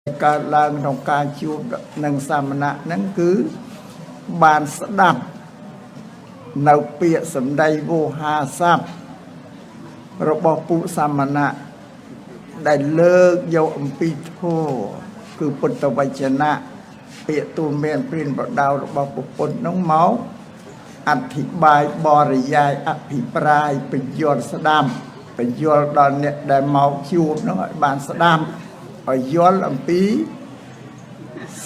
การล้างของการจูบนังสามณะนั้นคือบานสดับเนาเปียสำได้โวหาซับระบบปุสามณะได้เลิกโยมปีโทคือปุตตวัจนะเปียตูเมียนปรินบดาวระบบปุปนน้องเมาอธิบายบริยายอภิปรายเป็นยอดสดามเป็นยอดดอนเนี่ยได้เมาจูบน้องบานสดามยอลอัมปี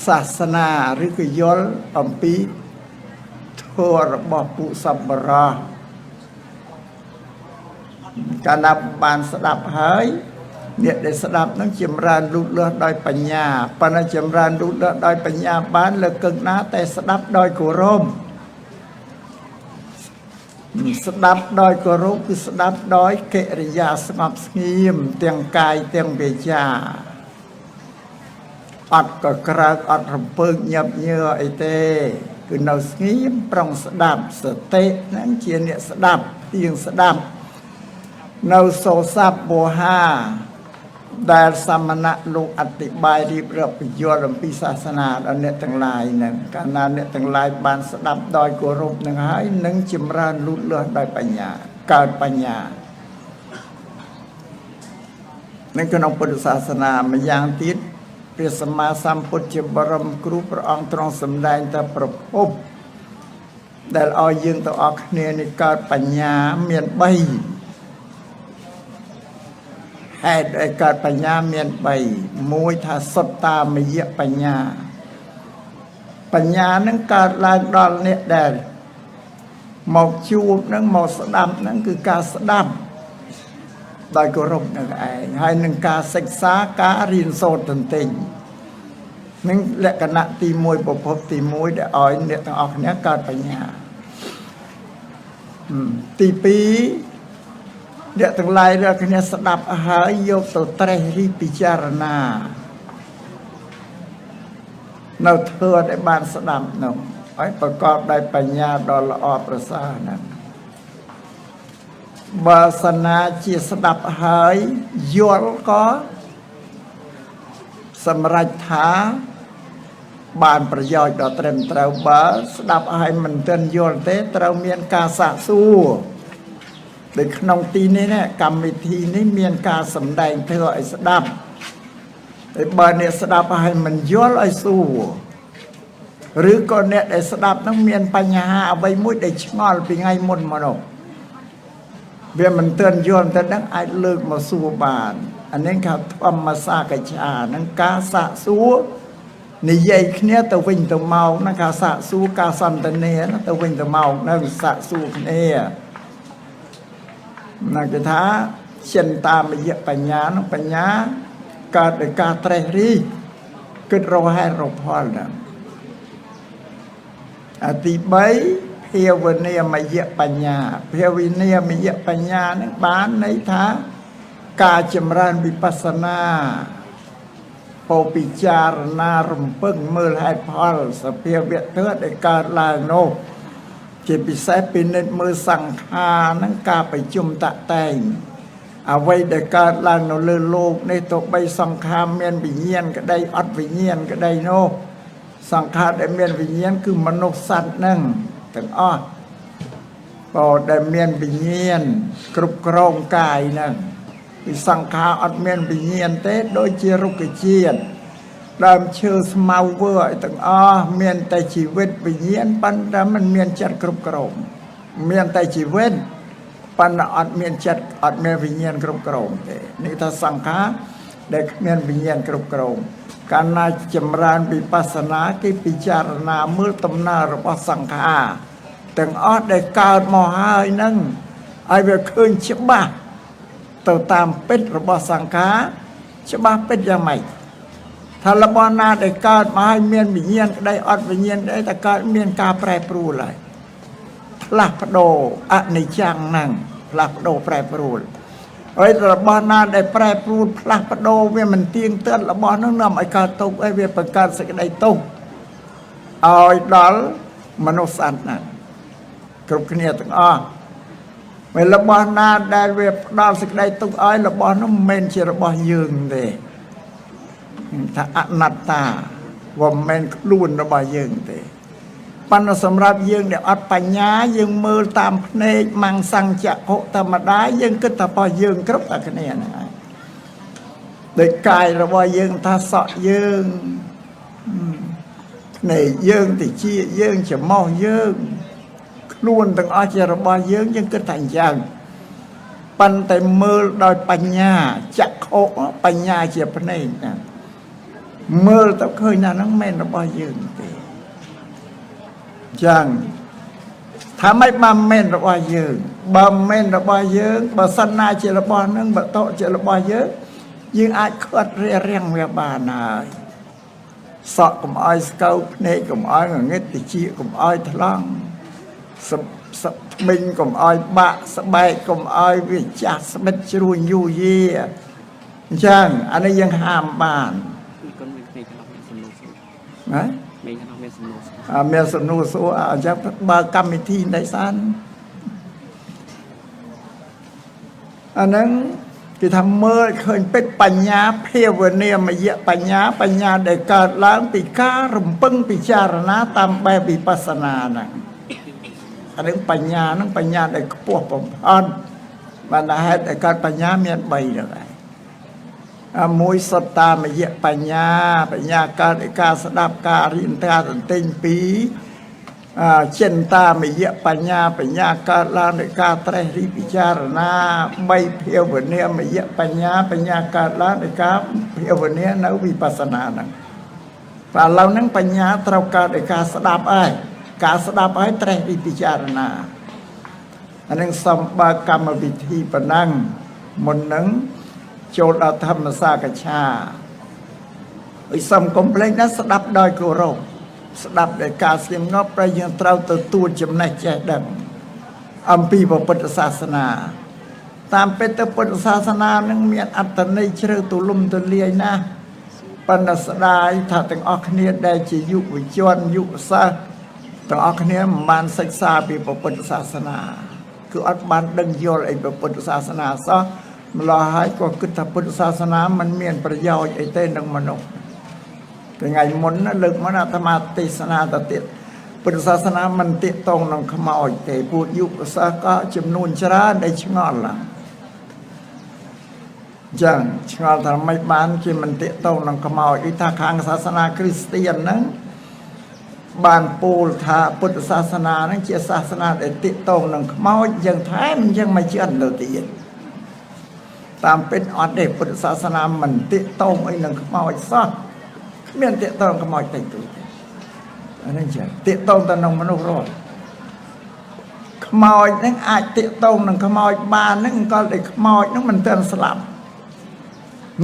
ศาสนาหรือคือยอลอัมปีทั่วระบบปุสัมบราการนับบานสดับหายเนี่ยได้สดับนั่งจำรานลุเลือดโดยปัญญาปนจำรานลุเลือดโดยปัญญาบ้านเลิกเกินนะแต่สดับโดยกุรมสดับโดยกุรมคือสดับโดยเกริยาสงบสงีมเตียงกายเตียงเบียอัดก็กระอัดรำเพิงหยับเยื่อไอเต้คือเราสงีมปรองสดับสเตนั่งเชียนเนี่ยสดับเตียงสดับเราโซซับโบฮาได้สมณะลูกอธิบายรีบเรียบประโยชน์ปีศาสนาอันเนตั้งหลายนั่นการนั้นเนี่ยตั้งหลายบานสดับโดยกุรบหนึ่งหายหนึ่งจิมรานลุเลือดโดยปัญญาเกิดปัญญานั่นคือน้องพุทธศาสนามาอย่างติดเปรียสมาสัมพุทธบรมครูพระองค์ตรองสำแดงแต่ประพบแต่เอายึงตัวออกเนี่ยในเกิดปัญญาเมียนใบให้ได้เกิดปัญญาเมียนใบมวยทาสดตาไม่เยอะปัญญาปัญญานั้นเกิดลายดอนเนี่ยได้หมอกจูบนั้นหมอกสดับนั้นคือการสดับโดยกรบนั่นเองให้หนึ่งการศึกษาการเรียนโซตันติงนั่นแหละคณะตีมวยประพบตีมวยได้อ่อยเนี่ยต้องออกเนี้ยการปัญญาตีปีเดี๋ยวทั้งหลายเรื่องนี้สดับอาหารยกตัวเตรรีพิจารณาเราเธอได้บานสดับหนุ่มไอ้ประกอบได้ปัญญาดอลออประสานั้นบาสนาจีสดับหายยอลก็สมรัยถาบานประโยชน์ดอเตรมเตาบาสดับหายมันเตือนยอลเตเตาเมียนกาสะสู้โดยขนมตีนี้เนี่ยกรรมวิธีนี้เมียนกาสำแดงเธอไอ้สดับไอ้บานเนี่ยสดับหายมันยอลไอ้สู้หรือก่อนเนี่ยไอ้สดับน้องเมียนปัญญาเอาใบมุ้ยได้ชงอลไปไงมุนมาหนกเวียมันเตือนโยนแต่นักไอ้เลิกมาสู้บานอันนี้ครับทำมาซากชานังกาสะสู้ในใหญ่เนี้ยตะวิงตะเมานังกาสะสู้กาสันตะเนียตะวิงตะเมานังสะสู้เนียนักท้าเช่นตามเยอะปัญญาน้องปัญญาการเดกาเตรรีก็เราให้เราพอแล้วอธิบายเพียวเนียมาเยอะปัญญาเพียววิเนียมาเยอะปัญญาในบ้านในท้ากาจำรานวิปัสนาโพปิจารณารมเพิ่งมือให้พอลสเพียวเบียเทอดในการลายโนจิปิเสปินมือสังฆานังกาไปจุมตะแตงเอาไว้ในการลายโนเลือโลกในตกใบสังฆาเมียนวิญญาณก็ได้อัดวิญญาณก็ได้โนสังฆาได้เมียนวิญญาณคือมนุษย์สัตว์นั่งถึงอ้อพอได้เมียนวิญญาณกรุบกรองกายนั่นคือสังฆาอัดเมียนวิญญาณเต้โดยเจรุกเจียนดามเชื่อสมาเวอร์ถึงอ้อเมียนแต่ชีวิตวิญญาณปันดามันเมียนจัดกรุบกรองเมียนแต่ชีวิตปันอัดเมียนจัดอัดเมียนวิญญาณกรุบกรองเต้นี่ถ้าสังฆาได้เมียนวิญญาณกรุบกรองการนาจำรานวิปัสสนาที่พิจารณาเมื่อตำนาระบบสังฆาแต่งอ้อได้การมหานั่งไอ้เวรคืนฉบับตัวตามเป็นระบบสังฆาฉบับเป็นยังไงถ้าระบบนาได้การมาให้เมียนวิญญาณได้อัดวิญญาณได้แต่การเมียนกาแปรปรูเลยพลักโดอะในจังนั่งพลักโดแปรปรูไอ้ระบานาได้แปรปรูพลักปโดเวียมันเตียงเตือนระบานั่งนำไอ้การตกไอ้เวียประการสักได้ตกเอาไอ้ดอลมนุษย์สัตว์นั่นกรุบเนียตั้งอ้อเมื่อระบานาได้เวียดอลสักได้ตกไอ้ระบานั่งเมนเชระบายืงเลย ថាអនត្តាវាមិនមែនខ្លួនរបស់យើងទេប៉ុន្តែសម្រាប់យើងដែលអត់បញ្ញាយើងមើលតាមភ្នែកម៉ាំងសង្ចក្ខុធម្មតាយើងគិតថារបស់យើងគ្រប់តែគ្នាហ្នឹងហើយដោយកាយរបស់យើងថាសក់យើងភ្នែកយើងតិចយើងច្រមុះយើងខ្លួនទាំងអស់ជារបស់យើងគិតថាអញ្ចឹងប៉ុន្តែមើលដោយបញ្ញាចក្ខុបញ្ញាជាភ្នែកណាមើលទៅឃើញថាហ្នឹងមិនមែនរបស់យើងទេចឹងថាម៉េចបើមិនមែនរបស់យើងបើមិនមែនរបស់យើងបើសិនណាជារបស់ហ្នឹងវត្ថុជារបស់យើងអាចខាត់រាំងវាបានហើយសក់កុំឲ្យស្កូវភ្នែកកុំឲ្យងងឹតតិចកុំឲ្យថ្លង់ថ្មិញកុំឲ្យបាក់ស្បែកកុំឲ្យវាចាស់ស្មិតជ្រួញយូរយាអញ្ចឹងអានេះយើងហាមបានណាមានសំណួរសួរអញ្ចឹងបើកម្មវិធីនៃសានអាហ្នឹងគេថាមើលឃើញពេជ្របញ្ញាភាវនាមយៈបញ្ញាដែលកើតឡើងពីការរំពឹងពិចារណាតាមបែបវិបស្សនាហ្នឹងអានឹងបញ្ញាហ្នឹងបញ្ញាដែលខ្ពស់បំផុតបានហេតុដែលកើតបញ្ញាមាន3ដែរមួយសត្តាមយៈបញ្ញាកើតឯការស្ដាប់ការរៀនការទន្ទិញ2ចិន្តាមយៈបញ្ញាកើតឡើងដោយការត្រេះរិះពិចារណា3ភាវនាមយៈបញ្ញាកើតឡើងដោយការភាវនានៅវិបស្សនាហ្នឹងតែឥឡូវហ្នឹងបញ្ញាត្រូវកើតដោយការស្ដាប់ហើយការស្ដាប់ហើយត្រេះរិះពិចារណាអានឹងសំបើកម្មវិធីប៉ុណ្ណឹងមុនហ្នឹងចូលដល់ធម្មសាកច្ឆាឲ្យសំកុំភ្លេចណាស្ដាប់ដោយគោរពស្ដាប់ដោយការស្ងៀមងាប់ប្រយើងត្រូវទទួលចំណេះចេះដឹងអំពីពុទ្ធសាសនាតាមពិតទៅពុទ្ធសាសនានឹងមានអត្ថន័យជ្រៅទូលំទូលាយណាស់ប៉ុន្តែស្ដាយថាទាំងអស់គ្នាដែលជាយុវជនយុវសាស្ត្រទាំងអស់គ្នាមិនបានសិក្សាពីពុទ្ធសាសនាគឺអត់បានដឹងយល់អីពីពុទ្ធសាសនាសោះម្ល៉េះហើយក៏គិតថាពុទ្ធសាសនាมันមានប្រយោជន៍អីទេនឹងមនុស្សថ្ងៃមុនលើកមកអាត្មាទេសនាទៅទៀតពុទ្ធសាសនាมันទាក់ទងនឹងខ្មោចទេពួកយុវសាស្ត្រក៏ចំនួនច្រើនដែលឆ្ងល់ឡើងចឹងឆ្ងល់ថាមិនបានជាមិនទាក់ទងនឹងខ្មោចគឺថាខាងសាសនាគ្រីស្ទានហ្នឹងបានពោលថាពុទ្ធសាសនាហ្នឹងជាសាសនាដែលទាក់ទងនឹងខ្មោចយ៉ាងថែមយ៉ាងមិនជឿនទៅទៀតតាមពិតអត់ទេពុទ្ធសាសនាមិនទាក់ទងអីនឹងខ្មោចសោះគ្មានទាក់ទងខ្មោចតែទូអានេះចាទាក់ទងទៅនឹងមនុស្សរស់ខ្មោចហ្នឹងអាចទាក់ទងនឹងខ្មោចបានហ្នឹងក៏តែខ្មោចហ្នឹងមិនទាន់ស្លាប់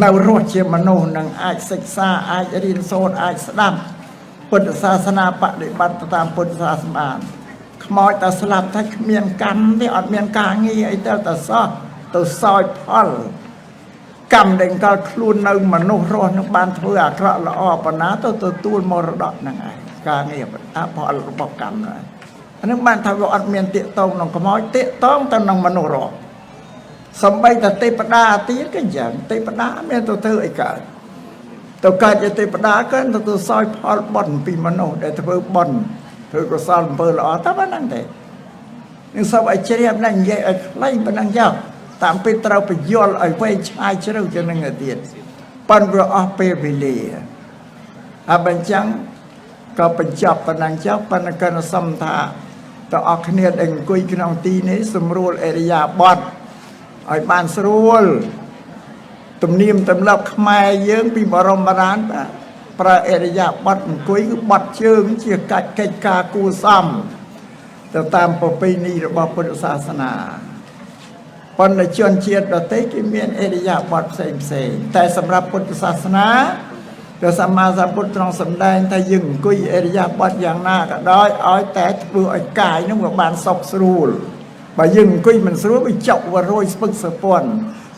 នៅរស់ជាមនុស្សនឹងអាចសិក្សាអាចរៀនសូត្រអាចស្ដាប់ពុទ្ធសាសនាបដិបត្តិតាមពុទ្ធសាសនាខ្មោចតែស្លាប់តែគ្មានកម្មទេអត់មានការងារអីទៅសោះទៅសោយផលកម្មដែលកើតខ្លួននៅមនុស្សរស់នឹងបានធ្វើអាក្រក់ល្អប៉ុណ្ណាទៅទទួលមរតកហ្នឹងឯងការងារផលរបស់កម្មហ្នឹងអានឹងបានថាវាអត់មានទាក់ទងនឹងខ្មោចទាក់ទងទៅនឹងមនុស្សរស់សំបីតែទេពតាទៀតក៏យ៉ាងទេពតាមានទៅធ្វើអីកើតទៅកើតជាទេពតាក៏ទៅសោយផលបុណ្យពីមនុស្សដែលធ្វើបុណ្យធ្វើកុសលអំពើល្អតែប៉ុណ្្នឹងទេនឹងសពឲ្យជ្រាបណាស់និយាយឲ្យខ្លីប៉ុណ្្នឹងចុះតាមពេលត្រូវបញ្យល់ឲ្យវែងឆ្ងាយជ្រៅជាងនឹងទៀតប៉ុន្តែវាអស់ពេលវេលាហើយបញ្ចឹងក៏បញ្ចប់ប៉ុណ្ណឹងចុះប៉ុន្តែក៏សំថាតើអស់គ្នាដែលអង្គុយក្នុងទីនេះសម្រួលអរិយាបថឲ្យបានស្រួលទំនៀមទម្លាប់ខ្មែរយើងពីបរមបុរាណប្រើអរិយាបថអង្គុយគឺបត់ជើងជាកិច្ចការគួរសមទៅតាមប្រពៃណីរបស់ពុទ្ធសាសនាប៉ុន្តែជនជាតិដទៃគេមានអរិយាបថផ្សេងតែសម្រាប់ពុទ្ធសាសនាព្រះសម្មាសម្ពុទ្ធទ្រង់សម្ដែងថាយើងអង្គុយអរិយាបថយ៉ាងណាក៏ដោយឲ្យតែធ្វើឲ្យកាយនោះវាបានសុខស្រួលបើយើងអង្គុយមិនស្រួលវាចុកវារយស្ពឹកសពន់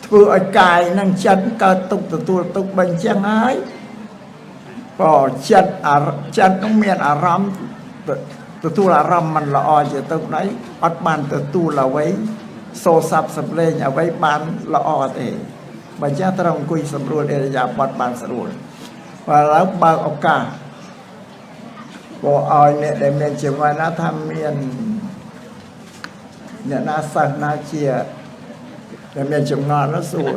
ធ្វើឲ្យកាយនឹងចិត្តកើតទុកទទួលទុកបញ្ចឹងហើយក៏ចិត្តនោះមានអារម្មណ៍ទទួលអារម្មណ៍មិនល្អជាទៅណៃអត់បានទទួលអ្វីសូរស័ព្ទសម្លេងអ្វីបានល្អទេបើចាស់ត្រូវអង្គុយសម្រួលអរិយាបថបានស្រួល và lão bao ốc cả bộ oi nè để miền chiều ngoài nó tham miền nè nó sang nó chia để miền chiều ngon nó sủa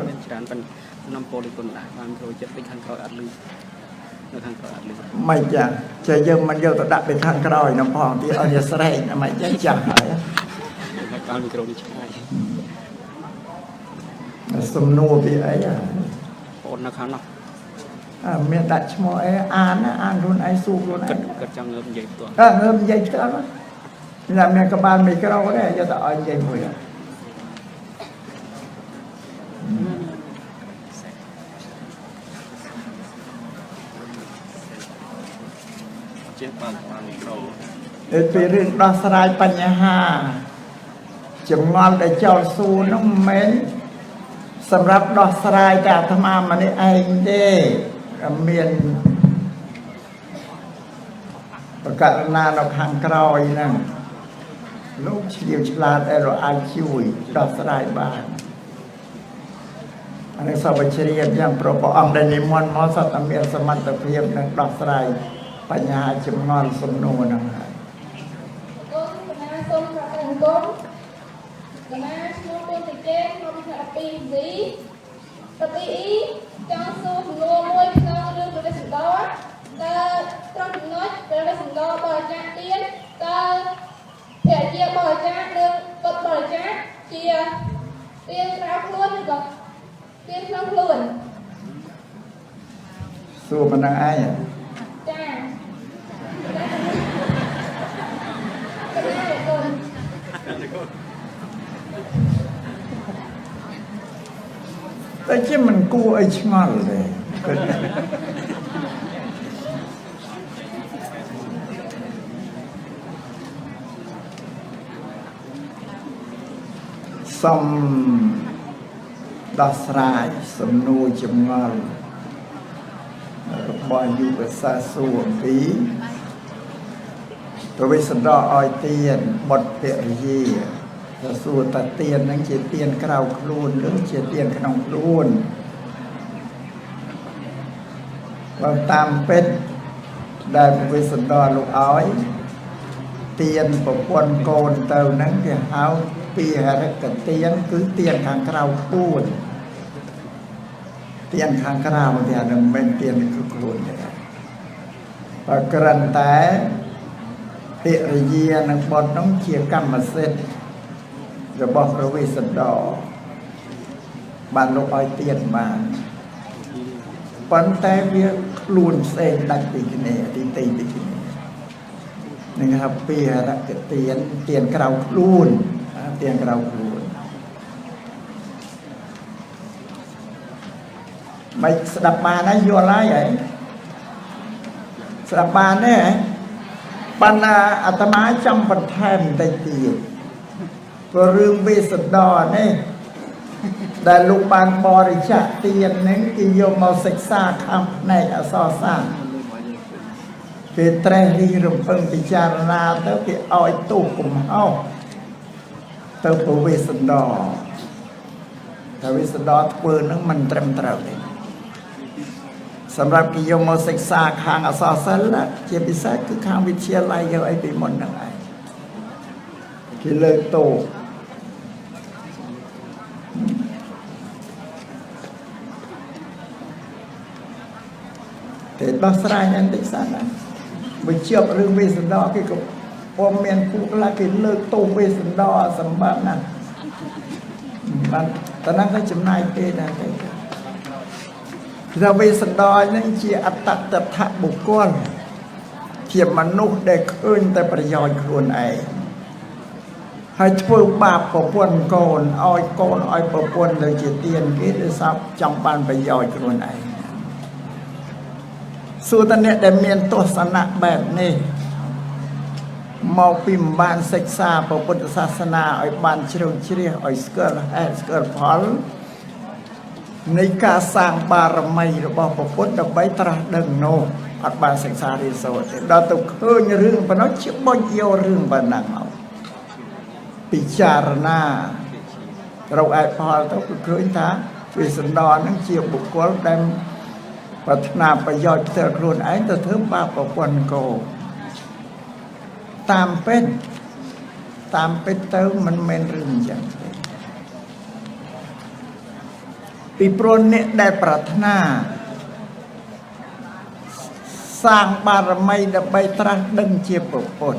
năm poli còn lại ban rồi chất tinh khăn khởi ăn lư nó khăn khởi ăn lư mày chả chơi dân mình vô tao đặt bên khăn còi nó phòn thì ở nhà sấy nó mày chắc chả hỏi con micro đi chơi sum nô bị ấy à ôn nó khăn nào miền đặt mò ấy an luôn ai su luôn ai cất trong ngâm dây tuồng ngâm dây đó là miền các bạn mình cái đâu đấy cho tao ăn dây mùi à để về rừng đo sàiปัญหาchấm ngon để cho su nó mếnสำหรับดอกสลายแต่ธรรมามันนี่เองเด้เมียนประกาศนาเราทางกรอยนั่นลูกเฉียวฉลาดไอเราอาชิวดอกสลายบ้านอันนี้สอบเฉลี่ยอย่างโปรปองได้นิมนต์มอสัตเมียนสมันตเพียบนั่งดอกสลายปัญญาจำนวนสมนูนั่งไงtapi trong số ngô môi trong lương của sự đó ta trong chúng nói về sự đó bờ cha tiên ta thể chia bờ cha lương bật bờ cha chia tiên ráo luôn được tiên không luôn số mình đang ai à cha cái này cònแต่ที่มันกู้ไอ้ชงอลเลยสมดาสรายสมนูจมงอลบอยอยู่กับซาสูปีตัววิสันดอออยเตียนบทเปรียีจะสู้ตัดเตียนนั่งเจียเตียนกราวครูนหรือเจียเตียนขนมครูนว่าตามเป็นได้วิสันดอลูกอ้อยเตียนปกวนโกนเต่านั่งที่เฮาปีหากับเตียนคือเตียนข้างกราวครูนเตียนข้างกราวที่นั่นเป็นเตียนคือครูนเลยปกรันแต่เปรียีนังบดน้องเชียกรรมเสร็จจะบอกพระวิสันดรบานลูกอ้อยเตียนมาปันแต่เวียลูนเซนดักปีกเนตีตีปีกเนนะครับปีละเตียนเตียนกราวลูนเตียนกราวลูนไม่สดับมานะโยนไรไอ้สดับมาเนี่ยปัญหาอาตมาจำปัญหาได้ตีก็เรื่องวิสันดรเนี่ยได้ลูกบานบริจาคเตียนนึงกิโยมเอาศึกษาคำในอสอสานเกิดแตรรีรำพึงพิจารณาเต้าที่เอาไอ้ตู้กลุ่มเอาเต้าผู้วิสันดรแต่วิสันดรปืนนั้นมันเต็มเต่าเลยสำหรับกิโยมเอาศึกษาทางอสอสานละเจียบิสัยคือทางวิทยาลัยเอาไอ้ปีมนนั่งไอ้ที่เลิกโตแต่ดอกสลายนั่นติดสันนะมันเชื่อเรื่องเวสันดรที่กับพอเมียนผู้ละกินเลิกโตเวสันดรสมบัตินั่นมันตอนนั้นก็จำนายเปได้เลยเราเวสันดรนั่นเชี่ยอัตตะทะบุคคลเทียบมนุษย์ได้ขึ้นแต่ประโยชน์ครูนไอให้ช่วยบาปประพวนโกนอ้อยโกนอ้อยประพวนเลยจีเตียนกิจทรัพย์จำปันประโยชน์ครูนไอสู้ตอนนี้ได้เมียนตัวสนะแบบนี้มอปิมบานศึกษาพระพุทธศาสนาอ้อยบานเฉลียวเฉลียอ้อยสเกิลสเกิลพอลในการสร้างบารมีระบบพระพุทธใบตราดังโนอัดบานศึกษารีโซดเราต้องเคยเรื่องปนชชิบ่เยี่ยวเรื่องปนังเอาพิจารณาเราไอ้พอต้องเคยท้าวิสันดรนั่งเชี่ยวบุคคลได้ ប្រាថ្នាប្រយោជន៍ផ្ទាល់ខ្លួនឯងទៅធ្វើបាបប្រពន្ធកូនតាមពេញទៅមិនមែនរឿងអញ្ចឹងទេពីព្រោះអ្នកដែលប្រាថ្នាសាងបារមីដើម្បីត្រាស់ដឹងជាពុទ្ធ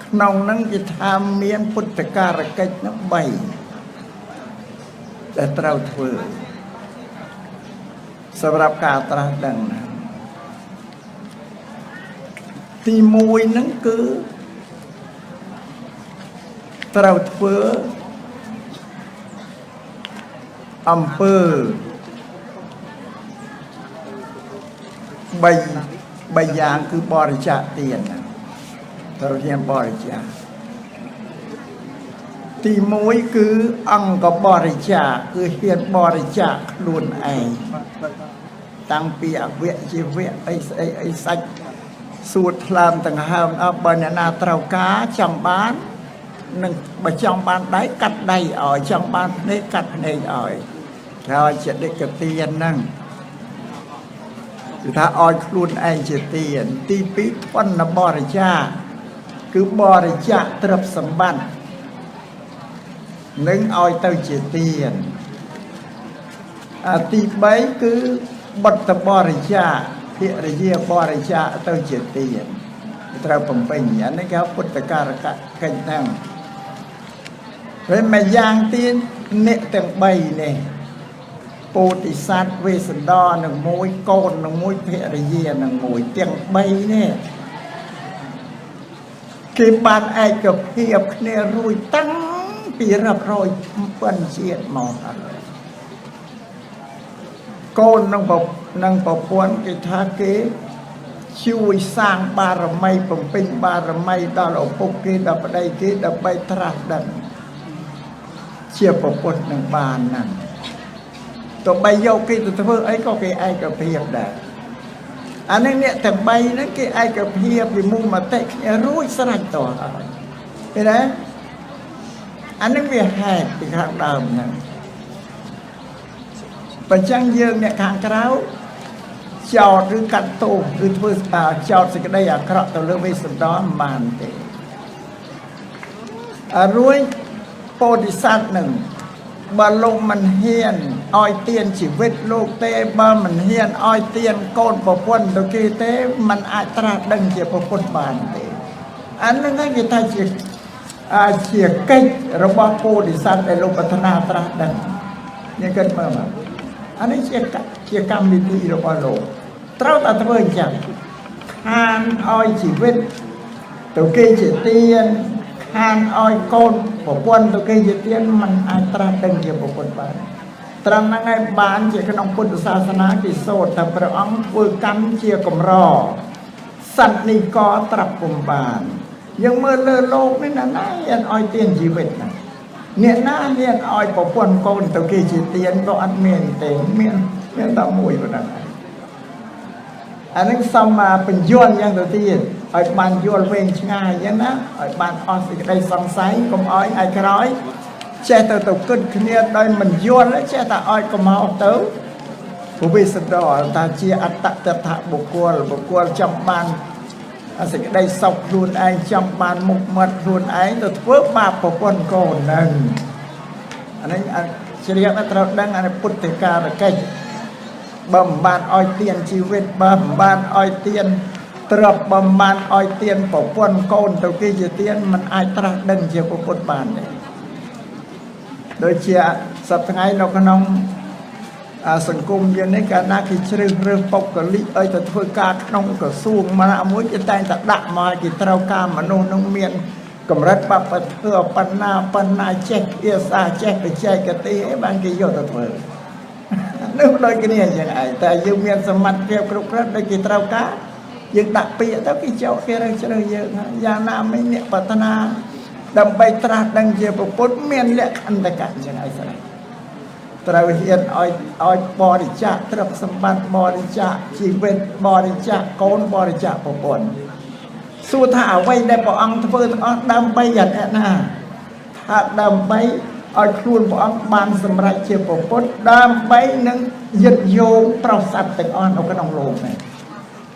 ក្នុងនឹងគេថាមានពុទ្ធការកិច្ចនោះ3ដែលត្រូវធ្វើសម្រាប់ការត្រាស់ដឹងណាទី1ហ្នឹងគឺត្រូវធ្វើអំពើ3យ៉ាងគឺបរិច្ចាគទានត្រូវរៀនបរិច្ចាគទី1គឺអង្គបរិច្ចាគគឺហ៊ានបរិច្ចាគខ្លួនឯងតាំងពីអវៈជីវៈអីស្អីអីសាច់សួតថ្លើមទាំងហើមអបបើអ្នកណាត្រូវការចង់បាននឹងបើចង់បានដៃកាត់ដៃឲ្យចង់បានភ្នែកកាត់ភ្នែកឲ្យហើយជាដេកទានហ្នឹងគឺថាឲ្យខ្លួនឯងជាទានទី2ធនបរិច្ចាគគឺបរិច្ចាគទ្រព្យសម្បត្តិនឹងឲ្យទៅជាទានទី3គឺបុត្របរិច្ចាគភរិយាបរិច្ចាគទៅជាទានត្រូវបំពេញអានេះគេហៅពុទ្ធការកិច្ចហ្នឹងហើយមួយយ៉ាងទៀតអ្នកទាំង3នេះពោធិសត្វវេស្សន្តរនឹងមួយកូននឹងមួយភរិយានឹងមួយទាំង3នេះគេបានឯកភាពគ្នារួចតាំងពីរាប់រយពាន់ជាតិមកហើយកូននឹងប្រពន្ធគេថាគេជួយសាងបារមីបំពេញបារមីដល់ឪពុកគេដល់ប្តីគេដើម្បីត្រាស់ដឹងជាប្រពន្ធនឹងបានហ្នឹងទោះបីយកគេទៅធ្វើអីក៏គេឯកភាពដែរអានេះអ្នកទាំង3ហ្នឹងគេឯកភាពពីមុខមតិគ្នារួចស្រេចតោះហើយឃើញទេអានេះវាហេតុពីខាងដើមហ្នឹងបញ្ចាំងយើងអ្នកខាងក្រៅចោតឬកាត់ទោសឬធ្វើចោតសេចក្តីអាក្រក់ទៅលើវេស្សន្តរមិនបានទេរួចពោធិសត្វនឹងបើលោកមិនហ៊ានឲ្យទានជីវិតលោកទេបើមិនហ៊ានឲ្យទានកូនប្រពន្ធទៅគេទេมันអាចត្រាស់ដឹងជាប្រពន្ធបានទេអានឹងគេថាជាកិច្ចរបស់ពោធិសត្វដែលលោកប្រាថ្នាត្រាស់ដឹងយើងគិតមើលមកអានេះជាកម្មវិធីរបស់លោកត្រូវតែធ្វើអញ្ចឹងខានឲ្យជីវិតទៅគេជាទានខានឲ្យកូនប្រពន្ធទៅគេជាទានมันអាចត្រាស់ដឹងជាប្រពន្ធបានត្រង់ហ្នឹងឯងបានជាក្នុងពុទ្ធសាសនាគេសូត្រថាព្រះអង្គធ្វើកម្មជាកម្រសត្វនេះក៏ត្រាប់ពុំបានយើងមើលលើលោកនេះណាហ៊ានឲ្យទានជីវិតណាអ្នកណាហ៊ានឲ្យប្រពន្ធកូនទៅគេជាទានក៏អត់មានទេមានតែមួយប៉ុណ្ណឹងអានឹងសំបញ្យល់យ៉ាងទៅទៀតឲ្យបានយល់វែងឆ្ងាយអញ្ចឹងណាឲ្យបានអស់សេចក្តីសង្ស័យកុំឲ្យឯក្រោយចេះទៅគិតគ្នាដោយមិនយល់ចេះតែឲ្យកុំមកទៅព្រោះវេស្សន្តរថាជាអត្តតថបុគ្គលចង់បានសេចក្តីសុខខ្លួនឯងចង់បានមុខមាត់ខ្លួនឯងទៅធ្វើបាបប្រពន្ធកូននឹងអានេះជ្រាបត្រូវដឹងអានេះពុទ្ធការកិច្ចបើមិនបានឲ្យទានជីវិតបើមិនបានឲ្យទានទ្រព្យបើមិនបានឲ្យទានប្រពន្ធកូនទៅគេជាទានมันអាចត្រាស់ដឹងជាពុទ្ធបានទេដូចជាសប្តាហ៍ថ្ងៃនៅក្នុងសង្គមយើងនេះកាលណាគេជ្រើសរើសបុគ្គលិកឲ្យទៅធ្វើការក្នុងក្រសួងមួយគេតែងតែដាក់មកគេត្រូវការមនុស្សនឹងមានកម្រិតបព្វធម៌បណ្ណាចេះភាសាចេះបច្ចេកទេសអីបានគេយកទៅធ្វើនោះដូចគ្នាអញ្ចឹងឯងតែយើងមានសមត្ថភាពគ្រប់គ្រាន់ដូចគេត្រូវការយើងដាក់ពាក្យទៅគេចូលគេរើសជ្រើសយើងយ៉ាងណាមិញអ្នកប្រាថ្នាដើម្បីត្រាស់ដឹងជាពុទ្ធមានលក្ខន្តិកៈអញ្ចឹងឯងស្រាប់ត្រូវហ៊ានឲ្យបរិច្ចាគទ្រព្យសម្បត្តិបរិច្ចាគជីវិតបរិច្ចាគកូនបរិច្ចាគប្រពន្ធសួរថាអ្វីដែលព្រះអង្គធ្វើទាំងអស់ដើម្បីយ៉ាងណាថាដើម្បី ឲ្យខ្លួនព្រះអង្គបានសម្រេចជាពុទ្ធដើម្បីនឹងយឹតយោងប្រស័ព្ទទាំងអស់នៅក្នុងលោកនេះ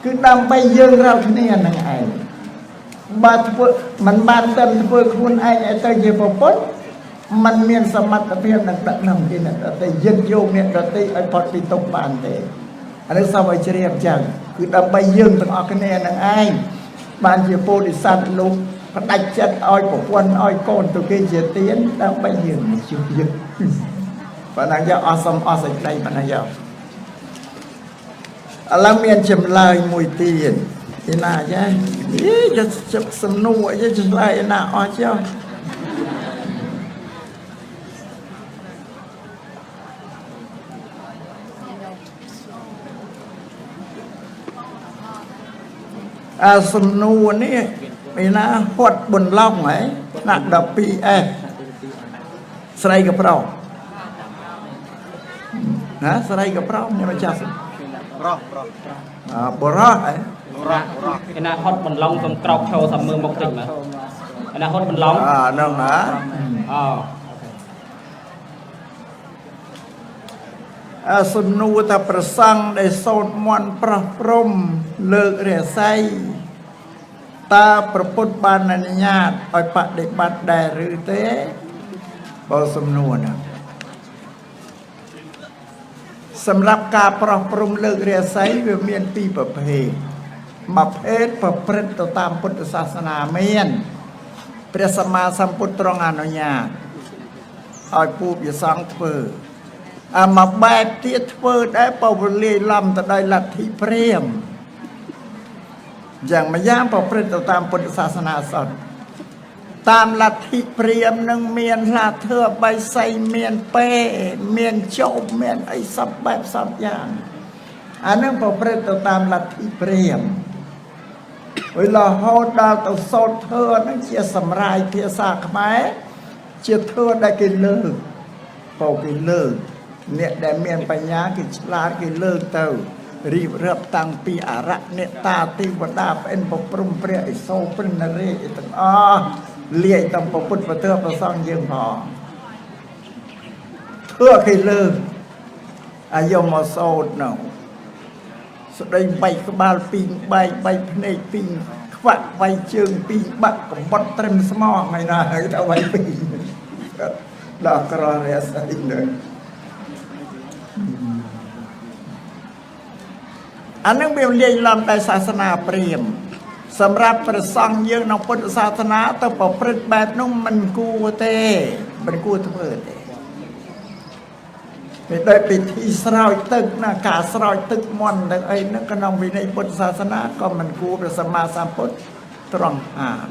គឺដើម្បីយើងរាល់គ្នានឹងឯងបើធ្វើមិនបានតែធ្វើខ្លួនឯងឲ្យទៅជាពុទ្ធมันមានសមត្ថភាពនឹងដឹកនាំគេអ្នកដទៃយឹតយោងអ្នកដទៃឲ្យផុតពីទុក្ខបានទេអានេះសូមឲ្យជ្រាបចឹងគឺដើម្បីយើងទាំងអស់គ្នានឹងឯងបានជាពោធិសត្វលោកផ្ដាច់ចិត្តឲ្យប្រពន្ធឲ្យកូនទៅគេជាទានដើម្បីយើងជួយយើងប៉ុណ្ណឹងយកអស់សុំអស់សេចក្តីប៉ុណ្ណឹងយកឥឡូវមានចម្លើយមួយទៀតឯណាយ៉ាយកចិត្តសំណួរយកចម្លើយឯណាអស់ចុះសំណួរនេះឯណាហត់បន្លំហ៎ថ្នាក់ 12S ស្រីក៏ប្រុសណាស្រីក៏ប្រុសខ្ញុំមិនចាស់ប្រុសបរោះហ៎ឯណាហត់បន្លំសំក្រោកឈរសាមើមកតិចមើលឯណាហត់បន្លំហ្នឹងណាសំណួរថាប្រសង់ដែលសូត្រមន្តប្រោះព្រំលើករាសីតើប្រពុតបានអនុញ្ញាតឲ្យបដិបត្តិដែរឬទេបើសំណួរណាសម្រាប់ការប្រោះព្រំលើករាសីវាមានពីរប្រភេទមួយភេទប្រព្រឹត្តទៅតាមពុទ្ធសាសនាមានព្រះសម្មាសម្ពុទ្ធទ្រង់អនុញ្ញាតឲ្យពូជសង្ឃធ្វើមកបែបទៀតធ្វើដែរបើវលាយឡំទៅដោយលទ្ធិព្រាហ្មណ៍យ៉ាងម្យ៉ាងប្រព្រឹត្តទៅតាមពុទ្ធសាសនាសតតាមលទ្ធិព្រាហ្មណ៍នឹងមានឡាធឿបៃសីមានពេមានជោបមានអីសពបែបសពយ៉ាងអានឹងប្រព្រឹត្តទៅតាមលទ្ធិព្រាហ្មណ៍ហើយរហូតដល់ទៅសូត្រធឿនឹងជាសម្រាយភាសាខ្មែរជាធឿដែលគេលើកពោគេលើកអ្នកដែលមានបញ្ញាគេឆ្លាតគេលើកទៅរៀបរាប់តាំងពីអរអ្នកតាទេវតាប្អិនប្រព្រំព្រះឥសូរព្រះនរេទាំងអស់លាយតាមពុទ្ធពធប្រសងយើងផងធ្វើគេលើកអាយមកសូត្រនោះស្ដីបែកក្បាលពីរបែកបែកភ្នែកពីរខ្វាក់វាយជើងពីរបាក់កំបត់ត្រឹមស្មោះហើយណាហើយទៅវាយពីរដល់ក្ររះស្អីលើអានឹងវាលាយឡំដោយសាសនាព្រាហ្មណ៍សម្រាប់ព្រះសង្ឃយើងក្នុងពុទ្ធសាសនាទៅប្រព្រឹត្តបែបនោះមិនគួរទេមិនគួរធ្វើទេវាដោយពិធីស្រោចទឹកណាការស្រោចទឹកមន្តទៅអីហ្នឹងក្នុងវិន័យពុទ្ធសាសនាក៏មិនគួរព្រះសម្មាសម្ពុទ្ធត្រង់ហាម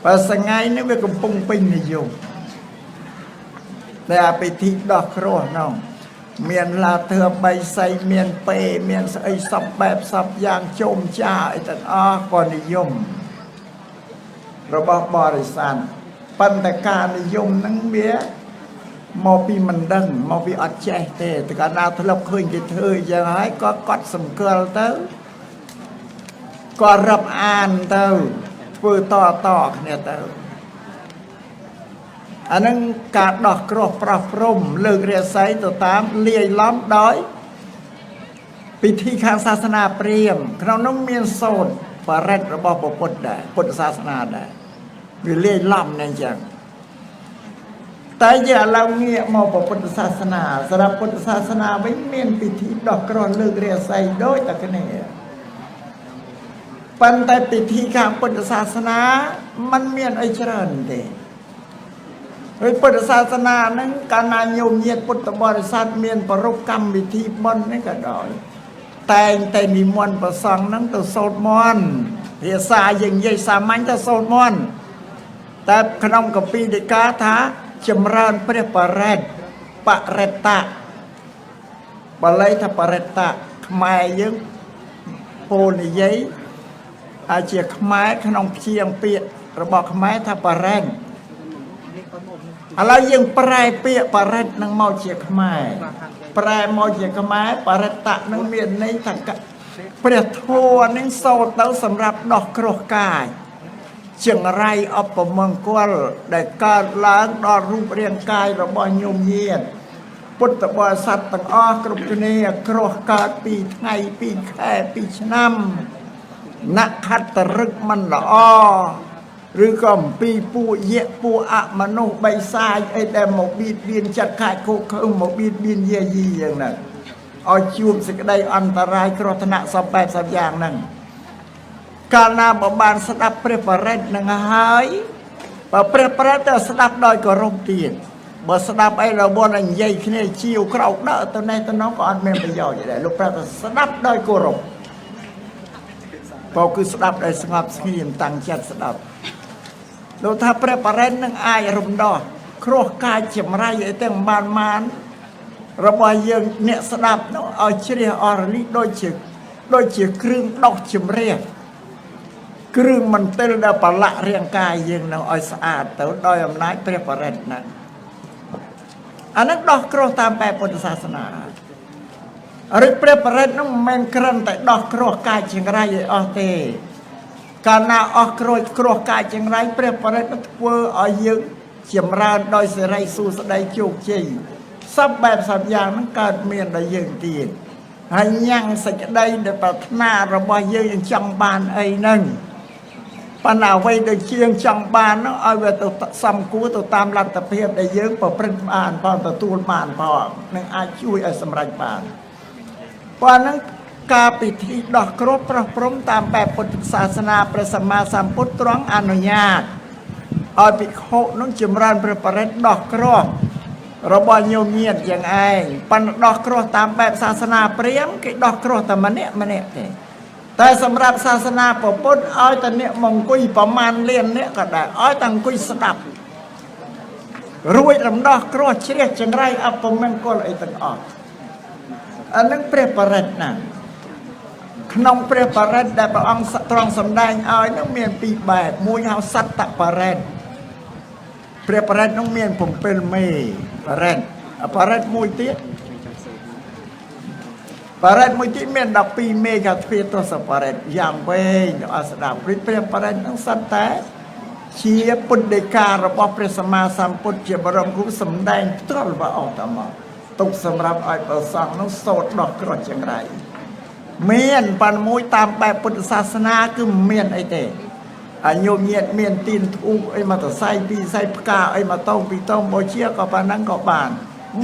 បើសថ្ងៃនេះវាកំពុងពេញនិយមតែពិធីដោះគ្រោះនោះមានឡាធឿបៃសីមានពេមានស្អីសពបែបសពយ៉ាងជុំចាអីទាំងអស់ក៏និយមរបស់បរិស័ទប៉ុន្តែការនិយមហ្នឹងវាមកពីមិនដឹងមកពីអត់ចេះទេតែកាលណាធ្លាប់ឃើញគេធ្វើយ៉ាងហើយក៏កត់សម្គាល់ទៅក៏រាប់អានទៅធ្វើតគ្នាទៅអានឹងការដោះគ្រោះប្រោះព្រំលើករាសីទៅតាមលាយឡំដោយពិធីខាងសាសនាព្រាហ្មណ៍ក្នុងនោះមានសូត្របរិត្តរបស់ពុទ្ធដែរពុទ្ធសាសនាដែរវាលាយឡំនឹងចឹងតែយើងឥឡូវងាកមកពុទ្ធសាសនាសម្រាប់ពុទ្ធសាសនាវិញមានពិធីដោះគ្រោះលើករាសីដូចតែគ្នាប៉ុន្តែពិធីខាងពុទ្ធសាសនាมันមានអីច្រើនទេហើយពុទ្ធសាសនាហ្នឹងកាលណាញោមញាតិពុទ្ធបរិស័ទមានប្រពកម្មវិធីបុណ្យនេះក៏ដោយតែងតែនិមន្តព្រះសង្ឃហ្នឹងទៅសូត្រមន្តភាសាយើងនិយាយសាមញ្ញទៅសូត្រមន្តតែក្នុងកពីដីកាថាចម្រើនព្រះបរិត្តតៈបាលីថាបរិត្តៈខ្មែរយើងពោលនិយាយអាចជាខ្មែរក្នុងព្យាង្គពាក្យរបស់ខ្មែរថាបរិត្តឥឡូវយើងប្រែពាក្យបរិត្តនឹងមកជាខ្មែរប្រែមកជាខ្មែរបរិត្តៈនឹងមានន័យថាព្រះធម៌នឹងសូត្រទៅសម្រាប់ដោះគ្រោះកាយ ចង្រៃអបមង្គលដែលកើតឡើងដល់រូបរាងកាយរបស់ញោមញាតិពុទ្ធបរិស័ទទាំងអស់គ្រប់គ្នាគ្រោះកើតពីថ្ងៃពីខែពីឆ្នាំណខត្តរឹកមិនល្អឬក៏អំពីពួកយៈពួកអមនុស្សបិសាចអីដែលមកបៀតបៀនចិត្តខាច់ខុសខើមកបៀតបៀនយាយីយ៉ាងហ្នឹងឲ្យជួបសេចក្តីអន្តរាយគ្រោះថ្នាក់សពបែបសពយ៉ាងហ្នឹងកាលណាបើបានស្ដាប់ព្រះបរិត្តនឹងហើយបើព្រះបរិត្តទៅស្ដាប់ដោយគោរពទៀតបើស្ដាប់អីរវល់និយាយគ្នាជាវក្រោកដើរទៅនេះទៅនោះក៏អត់មានប្រយោជន៍ដែរលោកប្រាប់ថាស្ដាប់ដោយគោរពបើគឺស្ដាប់ដោយស្ងប់ស្ងៀមតាំងចិត្តស្ដាប់លោកថាព្រះបរិត្តនឹងអាចរំដោះគ្រោះកាយចម្រៃអីទាំងបានរបស់យើងអ្នកស្ដាប់នោះឲ្យជ្រះអរលីដូចជាគ្រឿងដោះជំរះគ្រឿងមន្ទិលដែលប្រឡាក់រាងកាយយើងនឹងឲ្យស្អាតទៅដោយអំណាចព្រះបរិត្តណាអានឹងដោះគ្រោះតាមបែបពុទ្ធសាសនាឬព្រះបរិត្តនោះមិនមែនគ្រាន់តែដោះគ្រោះកាយចង្រៃឲ្យអស់ទេកាលណាអស់គ្រោះកាយចង្រៃព្រះបរិត្តនឹងធ្វើឲ្យយើងចម្រើនដោយសេរីសួស្តីជោគជ័យសពបែបសពយ៉ាងនឹងកើតមានដល់យើងទៀតហើយញ៉ាំងសេចក្តីដែលប្រាថ្នារបស់យើងចង់បានអីហ្នឹងប៉ុន្តែអ្វីដែលជាងចង់បាននោះឲ្យវាទៅសំគួរទៅតាមលទ្ធភាពដែលយើងប្រព្រឹត្តបានផងទទួលបានផងនឹងអាចជួយឲ្យសម្រេចបានប៉ុន្តែការពិធីដោះគ្រោះប្រោះព្រំតាមបែបពុទ្ធសាសនាព្រះសម្មាសម្ពុទ្ធទ្រង់អនុញ្ញាតឲ្យភិក្ខុនឹងចម្រើនព្រះបរិត្តដោះគ្រោះរបស់ញោមញាតិយ៉ាងឯងប៉ុន្តែដោះគ្រោះតាមបែបសាសនាព្រាហ្មណ៍គេដោះគ្រោះតែម្នាក់ទេតែសម្រាប់សាសនាពុទ្ធឲ្យតែអ្នកមកអង្គុយប្រមាណលានអ្នកក៏ដែរឲ្យតែអង្គុយស្ដាប់រួចរំដោះគ្រោះជ្រះចង្រៃអពមង្គលអីទាំងអស់អានឹងព្រះបរិត្តណាក្នុងព្រះបរិត្តដែលព្រះអង្គទ្រង់សម្ដែងឲ្យនឹងមានពីរបែបមួយហៅសត្តបរិត្តព្រះបរិត្តនោះមាន7មេបរិត្តបរិត្តមួយទៀតបរិត្តមួយទៀតមាន12មេកាទ្វាទសបរិត្តយ៉ាងវែងអស្ដាប់ព្រះបរិត្តនោះសត្វតែជាពុទ្ធដីការបស់ព្រះសម្មាសម្ពុទ្ធជាបរមគ្រូសម្ដែងផ្ទាល់ព្រះអង្គតែមកទុកសម្រាប់ឲ្យព្រះសង្ឃនោះសូត្រដោះគ្រោះចង្រៃមានប៉ុន្តែមួយតាមបែបពុទ្ធសាសនាគឺមិនមានអីទេអញោមញាតមានទីនធូបអីមកទៅសៃពីសៃផ្កាអីមកតោងពីតោងបូជាក៏ប៉ុណ្ណឹងក៏បាន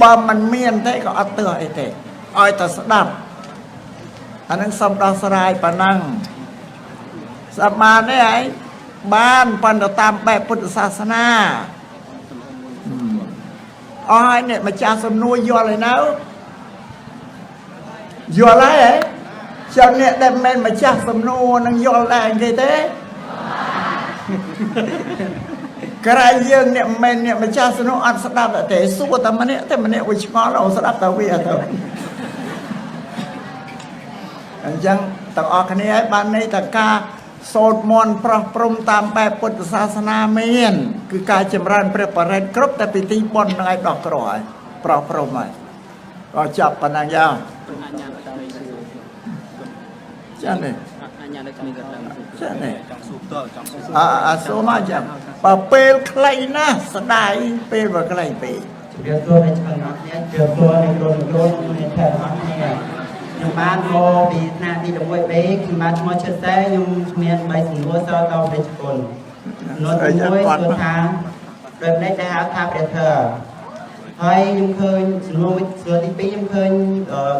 បើមិនមានទេក៏អត់ទើអីទេឲ្យតែស្ដាប់អានឹងសំដោះស្រាយប៉ុណ្ណឹងសម្បានទេឯងបានប៉ុន្តែតាមបែបពុទ្ធសាសនាអស់ហើយអ្នកម្ចាស់សំណួរយល់ហើយនៅយល់ហើយចាំអ្នកដែលមិនម្ចាស់សំណួរនឹងយល់ដែរគេទេក្រែងយើងអ្នកមិនអ្នកម្ចាស់សំណួរអត់ស្ដាប់ទេសួរតែម្នាក់វាឆ្ងល់អូស្ដាប់តែវាទៅអញ្ចឹងទាំងអស់គ្នាឲ្យបានន័យថាការសូត្រមន្តប្រោះព្រំតាមបែបពុទ្ធសាសនាមានគឺការចម្រើនព្រះបរិត្តគ្រប់តែពិធីបុណ្យនឹងឲ្យដោះគ្រោះហើយប្រោះព្រំហើយក៏ចាប់ប៉ុណ្ណឹងយ៉ាងចា៎នេះអញ្ញានេះគ្មានកណ្ដឹងចា៎នេះចង់សួរតចង់សួរសួរមកចាំបើពេលខ្លីណាស់ស្ដាយពេលបើខ្លីពេកជម្រាបសួរអ្នកឆ្លងអត់នេះជម្រាបសួរអ្នកគ្រូអ្នកថែអត់នេះខ្ញុំបានមកពីថ្នាក់ទី11B ខ្ញុំបានឈ្មោះឈិតសែខ្ញុំមាន3សំណួរសតទៅព្រះគុណសំណួរទី1គឺថាដោយនេះដែលហៅថាព្រះធរហើយខ្ញុំឃើញសំណួរទី2ខ្ញុំឃើញ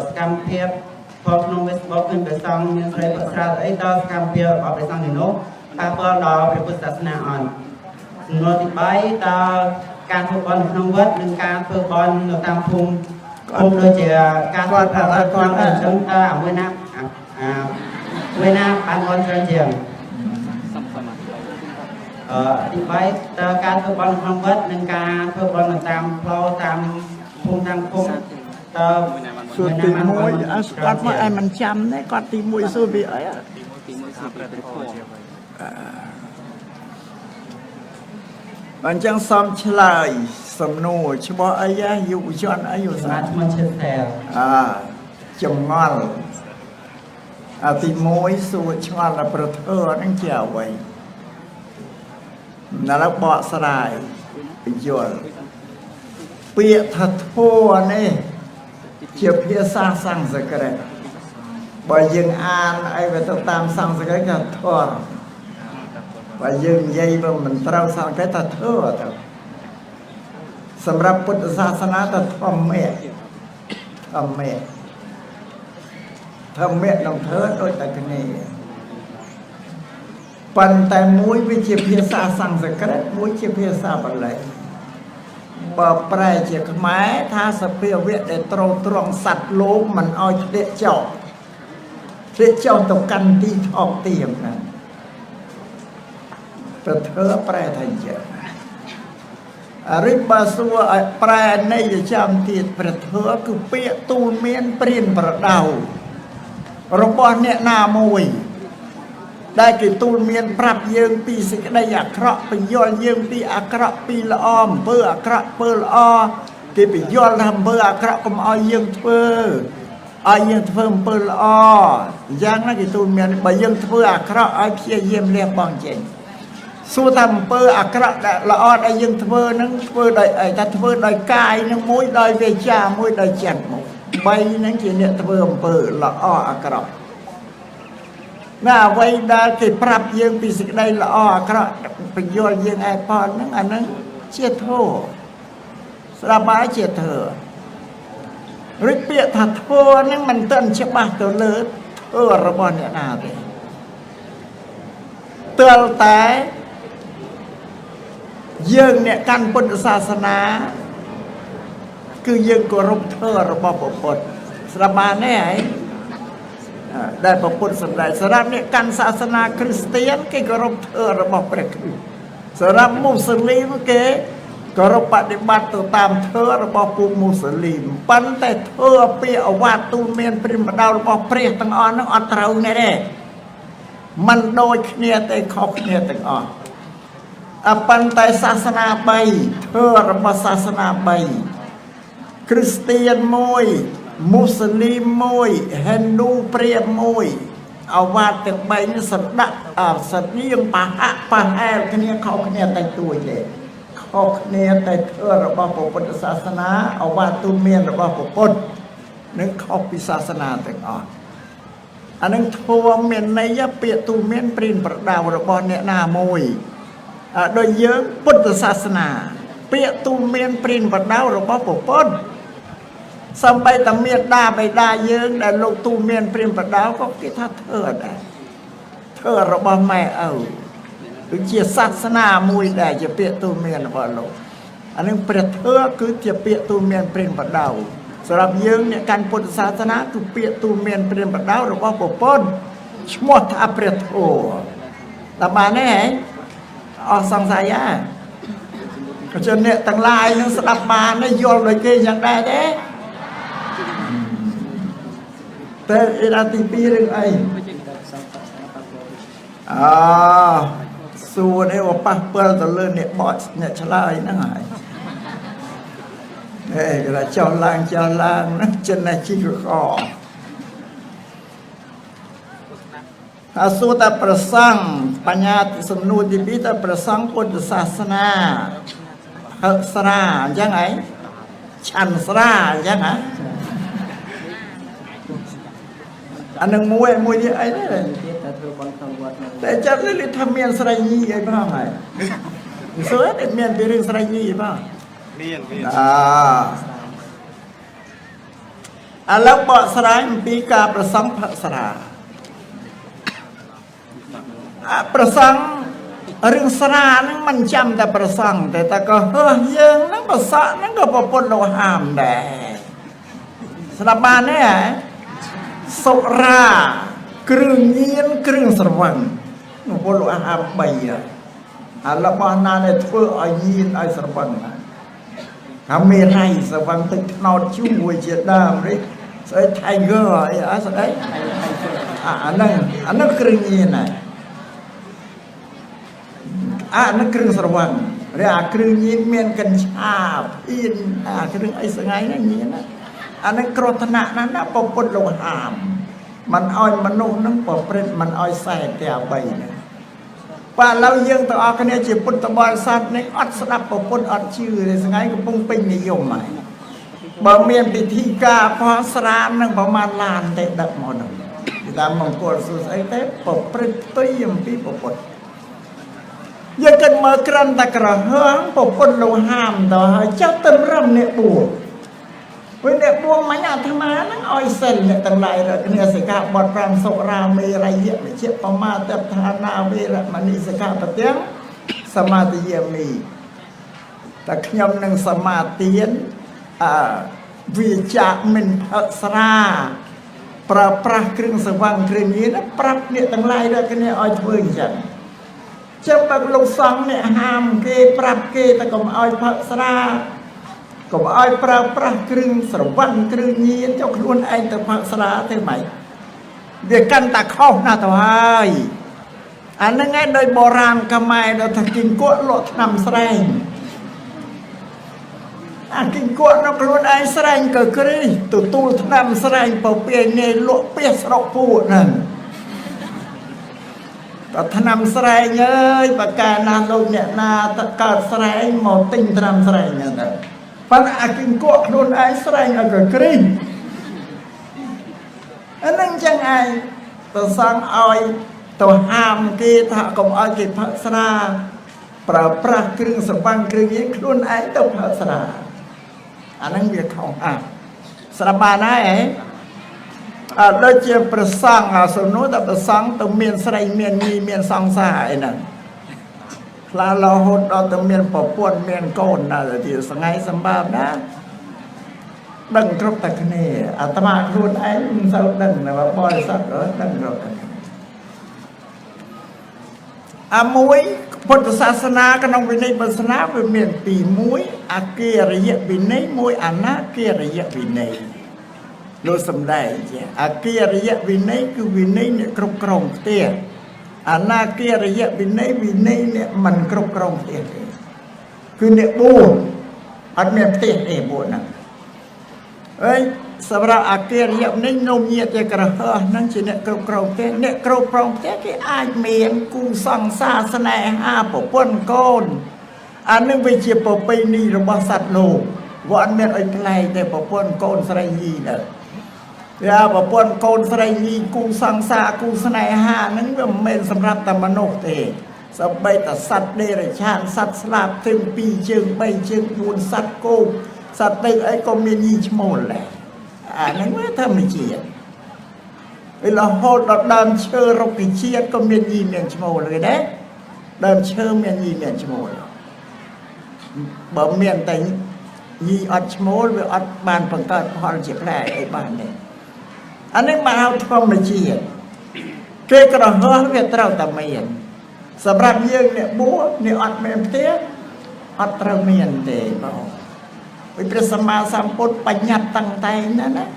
សកម្មភាពផងក្នុង Facebook ឃើញព្រះសង្ឃមានស្រីប្រស្រាតអីដល់សកម្មភាពរបស់ព្រះសង្ឃនេះនោះប៉ះពាល់ដល់ព្រះពុទ្ធសាសនាអត់សំណួរទី3តើការធ្វើបុណ្យក្នុងវត្តនិងការធ្វើបុណ្យនៅតាមភូមិដូចជាការធ្វើប្រតិបត្តិអញ្ចឹងតើមួយណាបានបុណ្យច្រើនជាងទី3តើការធ្វើបុណ្យក្នុងវត្តនិងការធ្វើបុណ្យនៅតាមផ្លូវតាមភូមិតាមភូមិតើសួរទី1គាត់មកឲ្យមិនចាំទេគាត់ទី1សួរពីអីទី1សួរព្រះធម៌អញ្ចឹងសំឆ្លើយសំណួរឈ្មោះអីយុវជនអីយុវជនឈ្មោះឈិតតែចម្ងល់ទី1សួរឆ្ងល់ដល់ប្រធើហ្នឹងជាអ្វី นั่นแล้วบอกสลายไปยนเปียทัดทั่วนี่เกี่ยวเพียสร้างสั่งสกัดบ่ยังอ่านไอ้ไปตามสั่งสกัดกันทั่วบ่ยังยัยบ่มันเต้าสั่งแค่ตัดทั่วสำหรับพุทธศาสนาตัดทอมเมฆทอมเมฆลงเถิดโดยแต่กันนี้ปันแต่มุ้ยวิจิเพียสาสั่งสกัดมุ้ยเจียเพียสาบันเลยบ่แปรเจียขมายถ้าสเปียเวทได้ตรงสัตว์โลกมันเอาเด็กเจ้าตกกันที่ทอกเตียมนั้นแต่เธอแปรไทยเจอริบาสัวแปรในจำตีแต่เธอคือเปียตูนเมียนเปลี่ยนประดาวรบอนเนี่ยนามวยได้กี่ตูนเมียนปรับเยิงปีสิกได้อยากเคราะห์ไปย้อนเยิงปีอักระปีละอมเพื่ออักระเพื่อละอกี่ไปย้อนทำเพื่ออักระก็มาเอาเยิงเพื่อเอาเยิงเพิ่มเพื่อละอย่างนั้นกี่ตูนเมียนไปเยิงเพื่ออักระเอาเพียเยี่ยมเรียบบางเจนสู้ทำเพื่ออักระละอได้เยิงเพื่อนั้นเพื่อได้แต่เพื่อได้กายนั้นมุ้ยได้เวชามุ้ยได้จันมุ้ยใบนั้นกี่เนี่ยเพิ่มเพื่อละอักระน่าไว้ได้ที่ปรับยังปีสิกได้ละครับเป็นยอดยังไอพอนนั่งอันนั้นเชี่ยโทสระบายเชี่ยเธอริเปียถัดโทนั่งมันเต้นเชื่อบ้าตัวเลิศระบอนเนี่ยนาเลยเตือนแต่ยังเนี่ยการพุทธศาสนาคือยังกรบเธอระบอบปดสระบายแน่ได้พระพุทธสำเร็จสำหรับเนี่ยการศาสนาคริสเตียนก็กรบเธอระบบประคือสำหรับมุสลิมก็รบปฏิบัติตามเธอระบบผู้มุสลิมปันแต่เธอเปียวัดตูเมียนปริมดาวระบบเปรียตั้งอ่อนนั่งอัตราเนี่ยได้มันโดยเนี่ยแต่ขอบเนี่ยตั้งอ่อนปันแต่ศาสนาใบเธอระบบศาสนาใบคริสเตียนมวยมุสลิมมวยฮินดูเปรียมมวยเอาว่าแต่ใบนี้สัตว์สัตว์นี้ยังปะแอบเนี่ยเขาเนี่ยแต่ตัวเด็กเขาเนี่ยแต่เธอระบอบพุทธศาสนาเอาว่าตุเมียนระบอบพุทธนึกเขาพิศาสนาแต่อ่อนอันนั้นทัวเมียนในยะเปียตุเมียนปรินประดาวระบอบเนี่ยนามวยโดยเยอะพุทธศาสนาเปียตุเมียนปรินประดาวระบอบพุทธสมัยตะเมียนด่าไปด่าเยิงแต่ลูกตูเมียนเปลี่ยนประดาวก็คิดถ้าเธอได้เธอเราบ่แม่หรือเจียศาสนามวยได้จะเปียตูเมียนบ่ลูกอันนึงเปรียบเธอคือจะเปียตูเมียนเปลี่ยนประดาวสำหรับเยิงเนี่ยการพุทธศาสนาคือเปียตูเมียนเปลี่ยนประดาวหรือว่าปกป้องชั่วท่าเปรียบโอ้แต่มาแน่สังสายาก็จนเนี่ยตั้งลายนึงสลับมาเนี่ยโยนเลยเกยอย่างได้เด้แต่ราตีปีเรื่องไอ้ส่วนไอ้ว่าปักเปิลตัวเลื่อนเนี่ยบอดเนี่ยชลายนั่งไงเราเจ้าล่างนั่งจนในขี้กระคอสุตประสังปัญญาสมนูติปิตประสังพุทธศาสนาสรายังไงชันสรายังไงอันนึงมวยที่ไอ้นี่แต่จะเรื่องทำเมียนสไลยี่ไอ้บ้าไงเสือเด็ดเมียนไปเรื่องสไลยี่บ้าเมียนแล้วเบาสไลมันปีกาประสังพระสราประสังเรื่องสรานั่งมันจำแต่ประสังแต่ก็เฮ้ยยังนั่งประสะนั่งก็ปนเราห้ามแดสระบานเนี่ยสุราเครื่องยีนเครื่องสวรรค์หนูพูดว่าอาใบละบานานเนี่ยทั่วอายีนไอสวรรค์ทำไม่ไรสวรรค์ตึกนอนชุ่มหัวเจียดดามเลยใส่ไทเกอร์ไอ้อะไรสักอันนั้นเครื่องยีนน่ะอันนั้นเครื่องสวรรค์เรียกเครื่องยีนเมียนกัญชาอินเครื่องไอ้สังไงนั่นยีนนะอันนั้นกรธนะนั้นนะปปนลงหามมันอ้อยมนุษย์นั่งปปเปรตมันอ้อยใส่แต่ใบเนี่ย và lâu dương tao cái này chỉ phun tao bò sát này ắt đập vào phun ắt chư thì sáng ngày cũng bung pin này dùng mày bờ miền bị thi ca phá sàn năng bờ man lan để đập mòn ta mong cột sụt ấy thế bờ print tuy yếm pi bờ phun giờ cần mở kran ta cờ hướng bờ phun lâu hàm tao hay chắc tâm râm nè bùa với nè bùa mấy nhà tham á nó oi sần nè tầng lại rồi cái này sẽ cả bọt ram sộ ra mê rai hiện để chết bờ ma tập thà na về là mà đi sẽ cả tập tiếng samadhi yami ta nhom năng samadhi vì chả mình thật ra pra kring sewang kring ini na prap ni tang lai dah kena oi thwe chẳng chấp bạc lục sang nè ham kê prap kê ta cũng oi phật ra cũng oi pra kring sewang kring ini cho luôn anh ta phật ra thế mày việc căn ta khóc na tao hai anh nó nghe đời bò ram camai đó thằng kinh cốt lọt nằm sài kinh cốt nó luôn ai sài cờ kri tụt tu nằm sài bảo bề này lộ bê sọc phụ nè tao nằm sài nhơi và cả nam đâu nhẹ na tất cả sài màu tinh nằm sài nhở phần kinh cốt luôn ai sài ở cờ kri anh đang chẳng ai tao sang oi tao ham kia thà cũng oi kịp phật ra pra kring sewang kring ini luôn ai tao phật ra anh đang việc không sapa này đôi chia persang số nốt là persang từ miền Sài miền Nhi miền Song Sa ấy nè là lo hốt đó từ miền Bảo Quân miền Cồn là thì sáng ngày sắm ba đó đừng trục tạc này ta luôn ấy sao đừng là bòi sắc đó đừng rồi muối Phậtศาสนาก็น้องวินัยศาสนาเป็นเมียนปีมุ้ยอาเกียระยะวินัยมุ้ยอานาเกียระยะวินัยรู้สำได้จ้ะอาเกียระยะวินัยคือวินัยเนี่ยกรบกรองเตี้ยอานาเกียระยะวินัยเนี่ยมันกรบกรองเตี้ยคือเนี่ยบูอันเมียนเตี้ยเอบูนะเอ้ยสำหรับอาเกียระยะวินัยนมเยียจะกระเฮนั่งจีเนี่ยกรบกรองเตี้ยเนี่ยกรบกรองเตี้ยที่อายเมียนกูสังศาสนาปกป้องก้นอันนึงไปเชียปไปนี่ระบาสัตโลวันเมียนไอ้ไกลแต่ปกป้องก้นสไรยีเนี่ยปกป้องก้นสไรยีกูสังศากูสนานั้นก็เมียนสำหรับตมโนเตสบายแต่สัตว์เดรัจฉานสัตว์สลาบถึงปีเชิงใบเชิงบุญสัตว์โกสัตว์ตึกไอ้ก็มียีชโมนแหละนั่นว่าทำไม่เจียนเวลาโหดเดิมเชื่อเราไปเชียก็มียีเมียนชโมเลยนะเดิมเชื่อมียีเมียนชโมบ่เมียนแต่ยีอัดชโมหรืออัดบานปังเกิดพอจะแปลไอ้บ้านเนี่ยอันนี้มาเอาทำไม่เจียนเกี่ยกระหัวเวียดเราแต่เมียนสำหรับยังเนี่ยบัวเนี่ยอัดเมียนเตี้ยอัดเราเมียนเตะบอกวิปสมาสัมพุทธปัญญาตั้งใจนั่นนะ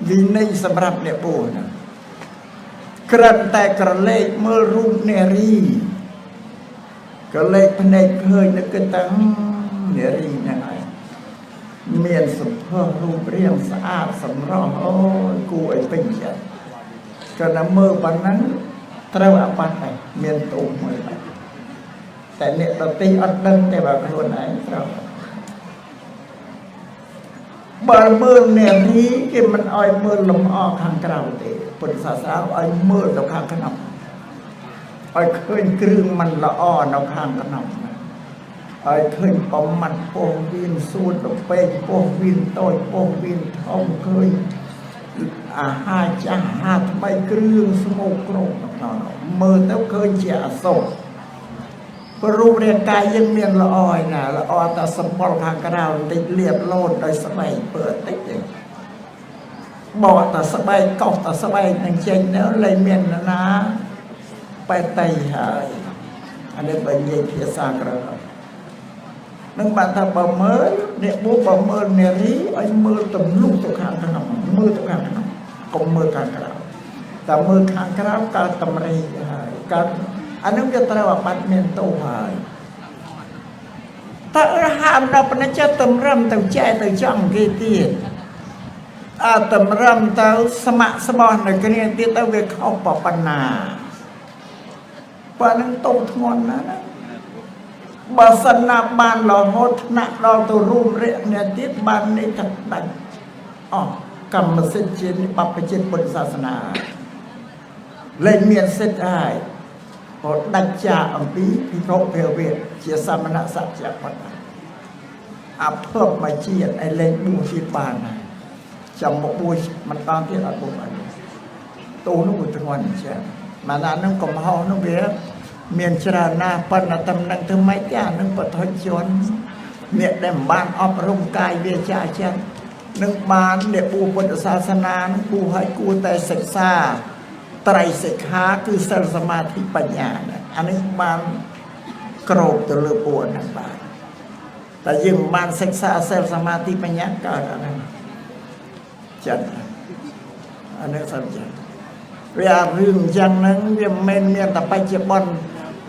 วินัยสำหรับเนี่ยบัวนะกระแต่กระเล็กเมื่อรุ่งเนรีกระเล็กพเนจเคยนึกกันตั้งเนรีนั่นไงเมียนสุภาพรูปเรียงสะอาดสำรองโอ้กูไอ้เป็นจัดกระเมื่อวันนั้นเท่าอาปันไหนเมียนตูมเลยแต่เนี่ยเราตีอัดดังแต่แบบคนไหนเราบางเมื่อเนี่ยนี้ที่มันอ้อยเมื่อลมอ้อข้างกลางเตะปนศาสนาอ้อยเมื่อเราข้างขนมอ้อยเคยกรึงมันละอ้อเราข้างขนมอ้อยเคยปมมันโป่งวินสูดเราเป็นโป่งวินโต้โป่งวินทองเคยหาจ้าหาทำไมกรึงสมุกโกรธเราเมื่อเต้าเคยเจียโศกรูปเรียงกายยังเมียนละออยนะละออแต่สมบูรณ์ทางกระดาวติดเรียบโลดโดยสบายเปิดติดเองบอกแต่สบายกอกแต่สบายนั่งเจนแล้วเลยเมียนนะไปไต่หายอันนี้เป็นยิ่งเพียสากระดับนั่งบันทับบะเมินเนี่ยบุบะเมินเนี่ยนี้ไอ้มือตุ่มลูกตุ่มข้างขนมมือตุ่มข้างขนมกลมมือข้างกระดาวแต่มือข้างกระดาวการตำรีหายการอันนั้นจะตระวัดปัดเมียนโตหายถ้าห้ามเราเป็นเจ้าตำรำตัวใจตัวจ้องกี่ตีตำรำตัวสมัครสมอนในกรณีที่ตัวเวกเข้าปปนา បើនឹងតូចធ្ងន់ណាស់ណាបើសិនណាបានរហូតថ្នាក់ដល់ទៅរួមរយៈអ្នកទៀតបាននេះថាដាច់អស់កម្មសិទ្ធិជាបព្វជិតពុទ្ធសាសនាលែងមានសិទ្ធិហើយក៏ដាច់ចាកអំពីភិក្ខុភាវៈជាសមណសច្ចៈបាត់អភពមកជាតិឲ្យលែងបួសទៀតបានហើយចាំមកបួសមិនបានទៀតអត់បួសបានតូននោះធ្ងន់ចាស់មកដល់នឹងកំហុសនោះវាមានច្រើនណាស់ប៉ុន្តែតំណែងធ្វើម៉េចទេអានឹងបទជនអ្នកដែលមិនបានអប់រំកាយវាចាចិត្តនឹងបានអ្នកបួសពុទ្ធសាសនានឹងបួសឲ្យគួរតែសិក្សាត្រៃសិក្ខាគឺសិលសមាធិបញ្ញាអានេះបានក្របទៅលើពួកហ្នឹងបាទតែយើងមិនបានសិក្សាសិលសមាធិបញ្ញាកើតអាហ្នឹងចិត្តអានេះសំខាន់វារឿងអញ្ចឹងហ្នឹងវាមិនមានតែបច្ចុប្បន្ន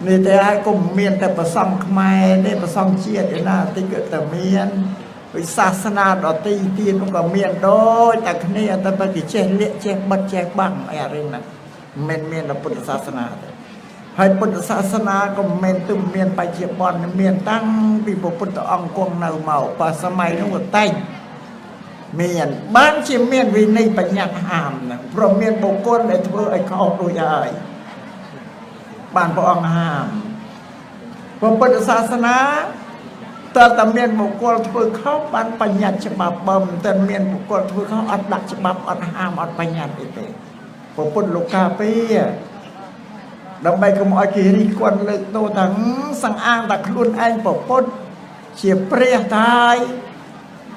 នេះតែឲ្យគុំមានតែប្រសង់ខ្មែរទេប្រសង់ជាតិឯណាតិចក៏តែមានវិសាសនាដតីទៀតក៏មានដូចតែគ្នាតែបើគេចេះលាក់ចេះបិទចេះបាំងអីអារឿងហ្នឹងមិនមានពុទ្ធសាសនាទេហើយពុទ្ធសាសនាក៏មិនទៅមានបច្ចុប្បន្នមានតាំងពីព្រះពុទ្ធអង្គគង់នៅមកបើសម័យនោះក៏តែងមានបានជាមានវិន័យបញ្ញត្តិហាមហ្នឹងព្រមមានបុគ្គលដែលធ្វើឲ្យខុសដូចហើយបានព្រះអង្គហាមព្រះពុទ្ធសាសនាតើតែមានបុគ្គលធ្វើខុសបានបញ្ញត្តិច្បាប់បើមិនតែមានបុគ្គលធ្វើខុសអត់ដាក់ច្បាប់អត់ហាមអត់បញ្ញត្តិទេព្រះពុទ្ធលោកកាពីដើម្បីកុំឲ្យគេរិះគន់លើកទោសថាសង្អាងតែខ្លួនឯងព្រះពុទ្ធជាព្រះតាយ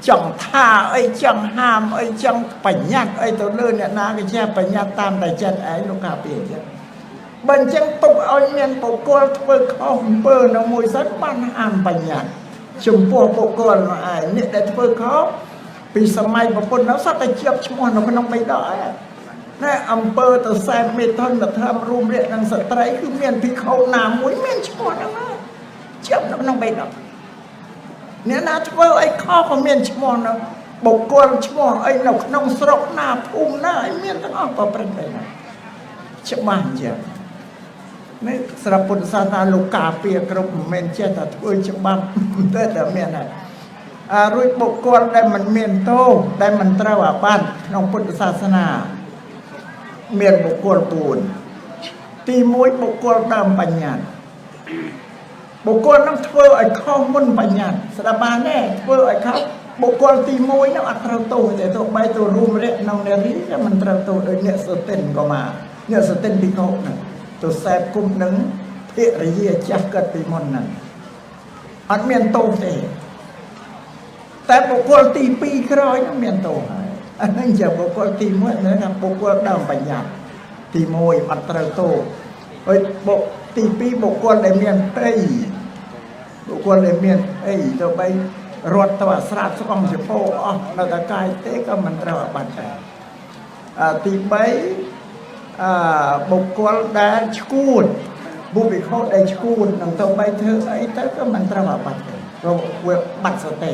ចង់ថាអីចង់ហាមអីចង់បញ្ញត្តិអីទៅលើអ្នកណាក៏ចេះបញ្ញត្តិតាមតែចិត្តឯងលោកកាពីចឹងបើអញ្ចឹងទុកឲ្យមានបុគ្គលធ្វើខុសអំពើនៅមួយសិនបានហាមបញ្ញត្តិចំពោះបុគ្គលនោះឯងអ្នកដែលធ្វើខុសពីសម័យព្រះពុទ្ធនោះសត្វតែជាប់ឈ្មោះនៅក្នុងបិដកឯងណែអំពើទៅសែបមេធនទៅធ្វើរួមរយៈនឹងស្ត្រីគឺមានភិក្ខុណាមួយមានឈ្មោះហ្នឹងហើយជាប់នៅក្នុងបិដកអ្នកណាធ្វើអីខុសក៏មានឈ្មោះនៅបុគ្គលឈ្មោះអីនៅក្នុងស្រុកណាភូមិណាអីមានទាំងអស់ប្រព្រឹត្តទៅណាច្បាស់អញ្ចឹងនេះស្រាប់ពុទ្ធសាសនាលោកការពារគ្រប់មិនមែនចេះតែធ្វើច្បាប់តែមានហើយរួចបុគ្គលដែលមិនមានទោសដែលមិនត្រូវអាបត្តិក្នុងពុទ្ធសាសនាមានបុគ្គល4ទី1បុគ្គលដើមបញ្ញត្តិបុគ្គលនឹងធ្វើឲ្យខុសមុនបញ្ញត្តិស្ដាប់បានទេធ្វើឲ្យខុសបុគ្គលទី1នោះអត់ត្រូវទោសទេទោះបីទៅរួមរយៈក្នុងនារីក៏មិនត្រូវទោសដោយអ្នកសតិនក៏មកអ្នកសតិនភិក្ខុហ្នឹងទៅសែបគុំនឹងភរិយាចាស់កើតពីមុនហ្នឹងអត់មានទោសទេតែបុគ្គលទី2ក្រោយនោះមានទោសហើយអាហ្នឹងជាបុគ្គលទី1ហ្នឹងថាបុគ្គលដើមបញ្ញត្តិទី1អត់ត្រូវទោសហើយបុគ្គលទី2បុគ្គលដែលមានអីបុគ្គលដែលមានអីទៅបីរត់ទៅអាស្រាតស្បង់ចពោអស់នៅតែកាយទេក៏មិនត្រូវអាបត្តិដែរទី3បុគ្គលដែលឈួតបុព្វភិក្ខុដែលឈួតនឹងទៅបីធ្វើអីទៅក៏មិនត្រូវអាបត្តិដែរព្រោះវាបាត់សតិ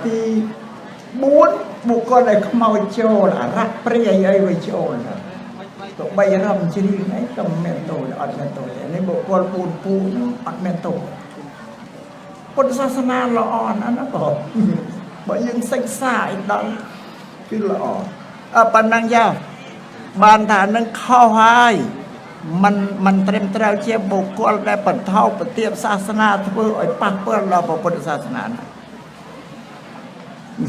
ទី4បុគ្គលដែលខ្មោចចូលអារៈព្រាយអីវាចូលទៅបីរំជ្រៀងអីក៏មិនមានទោសអត់មានទោសទេនេះបុគ្គលពូនហ្នឹងអត់មានទោសពុទ្ធសាសនាល្អណាស់ណាបងបើយើងសិក្សាឲ្យដល់គឺល្អប៉ុណ្ណឹងយ៉ាបានថានឹងខុសហើយมันត្រឹមត្រូវជាបុគ្គលដែលបន្ថោប្រទាបសាសនាធ្វើឲ្យប៉ះពាល់ដល់ពុទ្ធសាសនាណា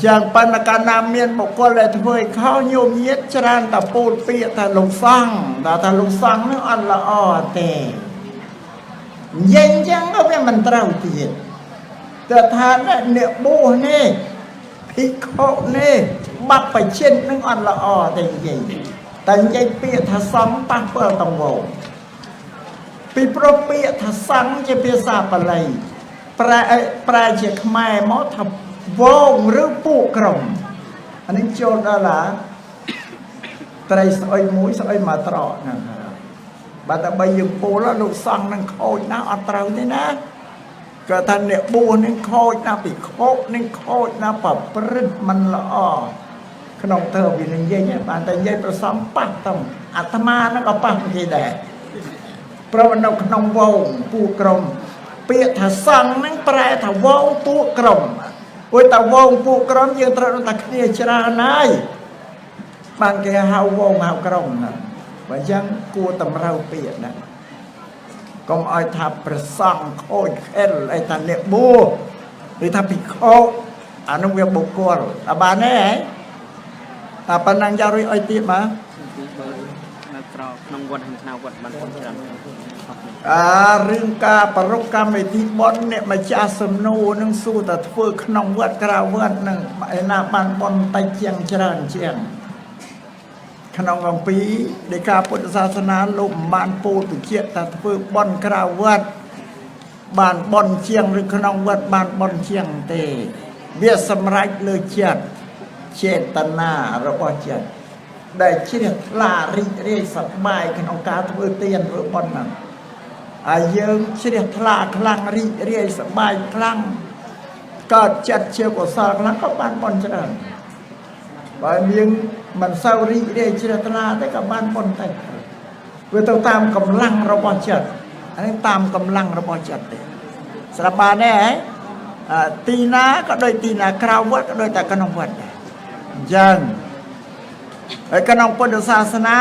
យ៉ាងបណ្ណកាលណាមានបុគ្គលដែលធ្វើឲ្យខុសញោមញាតច្រើនតែពោលពាក្យថាលោកសង្ឃថាលោកសង្ឃនឹងអត់ល្អទេនិយាយអញ្ចឹងក៏វាមិនត្រូវទៀតតែថាអ្នកបួសនេះភិក្ខុនេះបព្វជិតនឹងអត់ល្អទេនិយាយតែនិយាយពាក្យថាសង្ឃប៉ះពាល់តង្វងពីព្រោះពាក្យថាសង្ឃជាភាសាបាលីប្រែជាខ្មែរមកថាវងឬពួកក្រុមអានេះចូលដល់ត្រីស្អុយមួយស្អុយមកត្រកហ្នឹងបើតែបីយើងពោលលោកសង្ឃនឹងខូចណាអត់ត្រូវទេណាក៏ថាអ្នកបួសនឹងខូចណាពីខូចនឹងខូចណាប្រព្រឹត្តមិនល្អក្នុងទៅវានិយាយបានតែនិយាយប្រសំប៉ះទៅអាត្មាហ្នឹងក៏ប៉ះគេដែរ ព្រោះនៅក្នុងវងពួកក្រុមពាក្យថាសង្ឃហ្នឹងប្រែថាវងពួកក្រុមព្រោះតែវងពួកក្រុមយើងត្រូវតែគ្នាច្រើនហើយបានគេហៅវងហៅក្រុមណាបើអញ្ចឹងគួរតម្រូវពាក្យណាកុំឲ្យថាប្រសង់ខូចខិលអីថាអ្នកបួឬថាភិក្ខុអានោះវាបុគ្គលអាបានទេហ៎តែប៉ុណ្ណឹងយករួចឲ្យទៀតមកទីបើនៅក្រៅក្នុងវត្តខាងក្នុងវត្តបានច្រើនរឿងការប្រកកម្មវិធីបន់អ្នកម្ចាស់សំណួរនឹងសួរតែធ្វើក្នុងវត្តក្រៅវត្តនឹងឯណាបានបន់តែជាងច្រើនជាងក្នុងអំពីនៃការពុទ្ធសាសនាលោកបានពោលបញ្ជាក់ថាធ្វើបន់ក្រៅវត្តបានបន់ជាងឬក្នុងវត្តបានបន់ជាងទេវាសម្រេចលើចិត្តចេតនារបស់ចិត្តដែលជ្រះថ្លារីករាយសប្បាយក្នុងការធ្វើទានធ្វើបុណ្យហ្នឹងហើយយើងជ្រះថ្លាខ្លាំងរីករាយសប្បាយខ្លាំងកើតចិត្តជាកុសលខ្លាំងក៏បានបុណ្យច្រើនបើយើងមិនសូវរីករាយជ្រះថ្លាទេក៏បានបុណ្យតែវាទៅតាមកម្លាំងរបស់ចិត្តហើយតាមកម្លាំងរបស់ចិត្តទេស្រាប់បានទេទីណាក៏ដូចទីណាក្រៅវត្តក៏ដូចតែក្នុងវត្តដែរអញ្ចឹងហើយក្នុងពុទ្ធសាសនា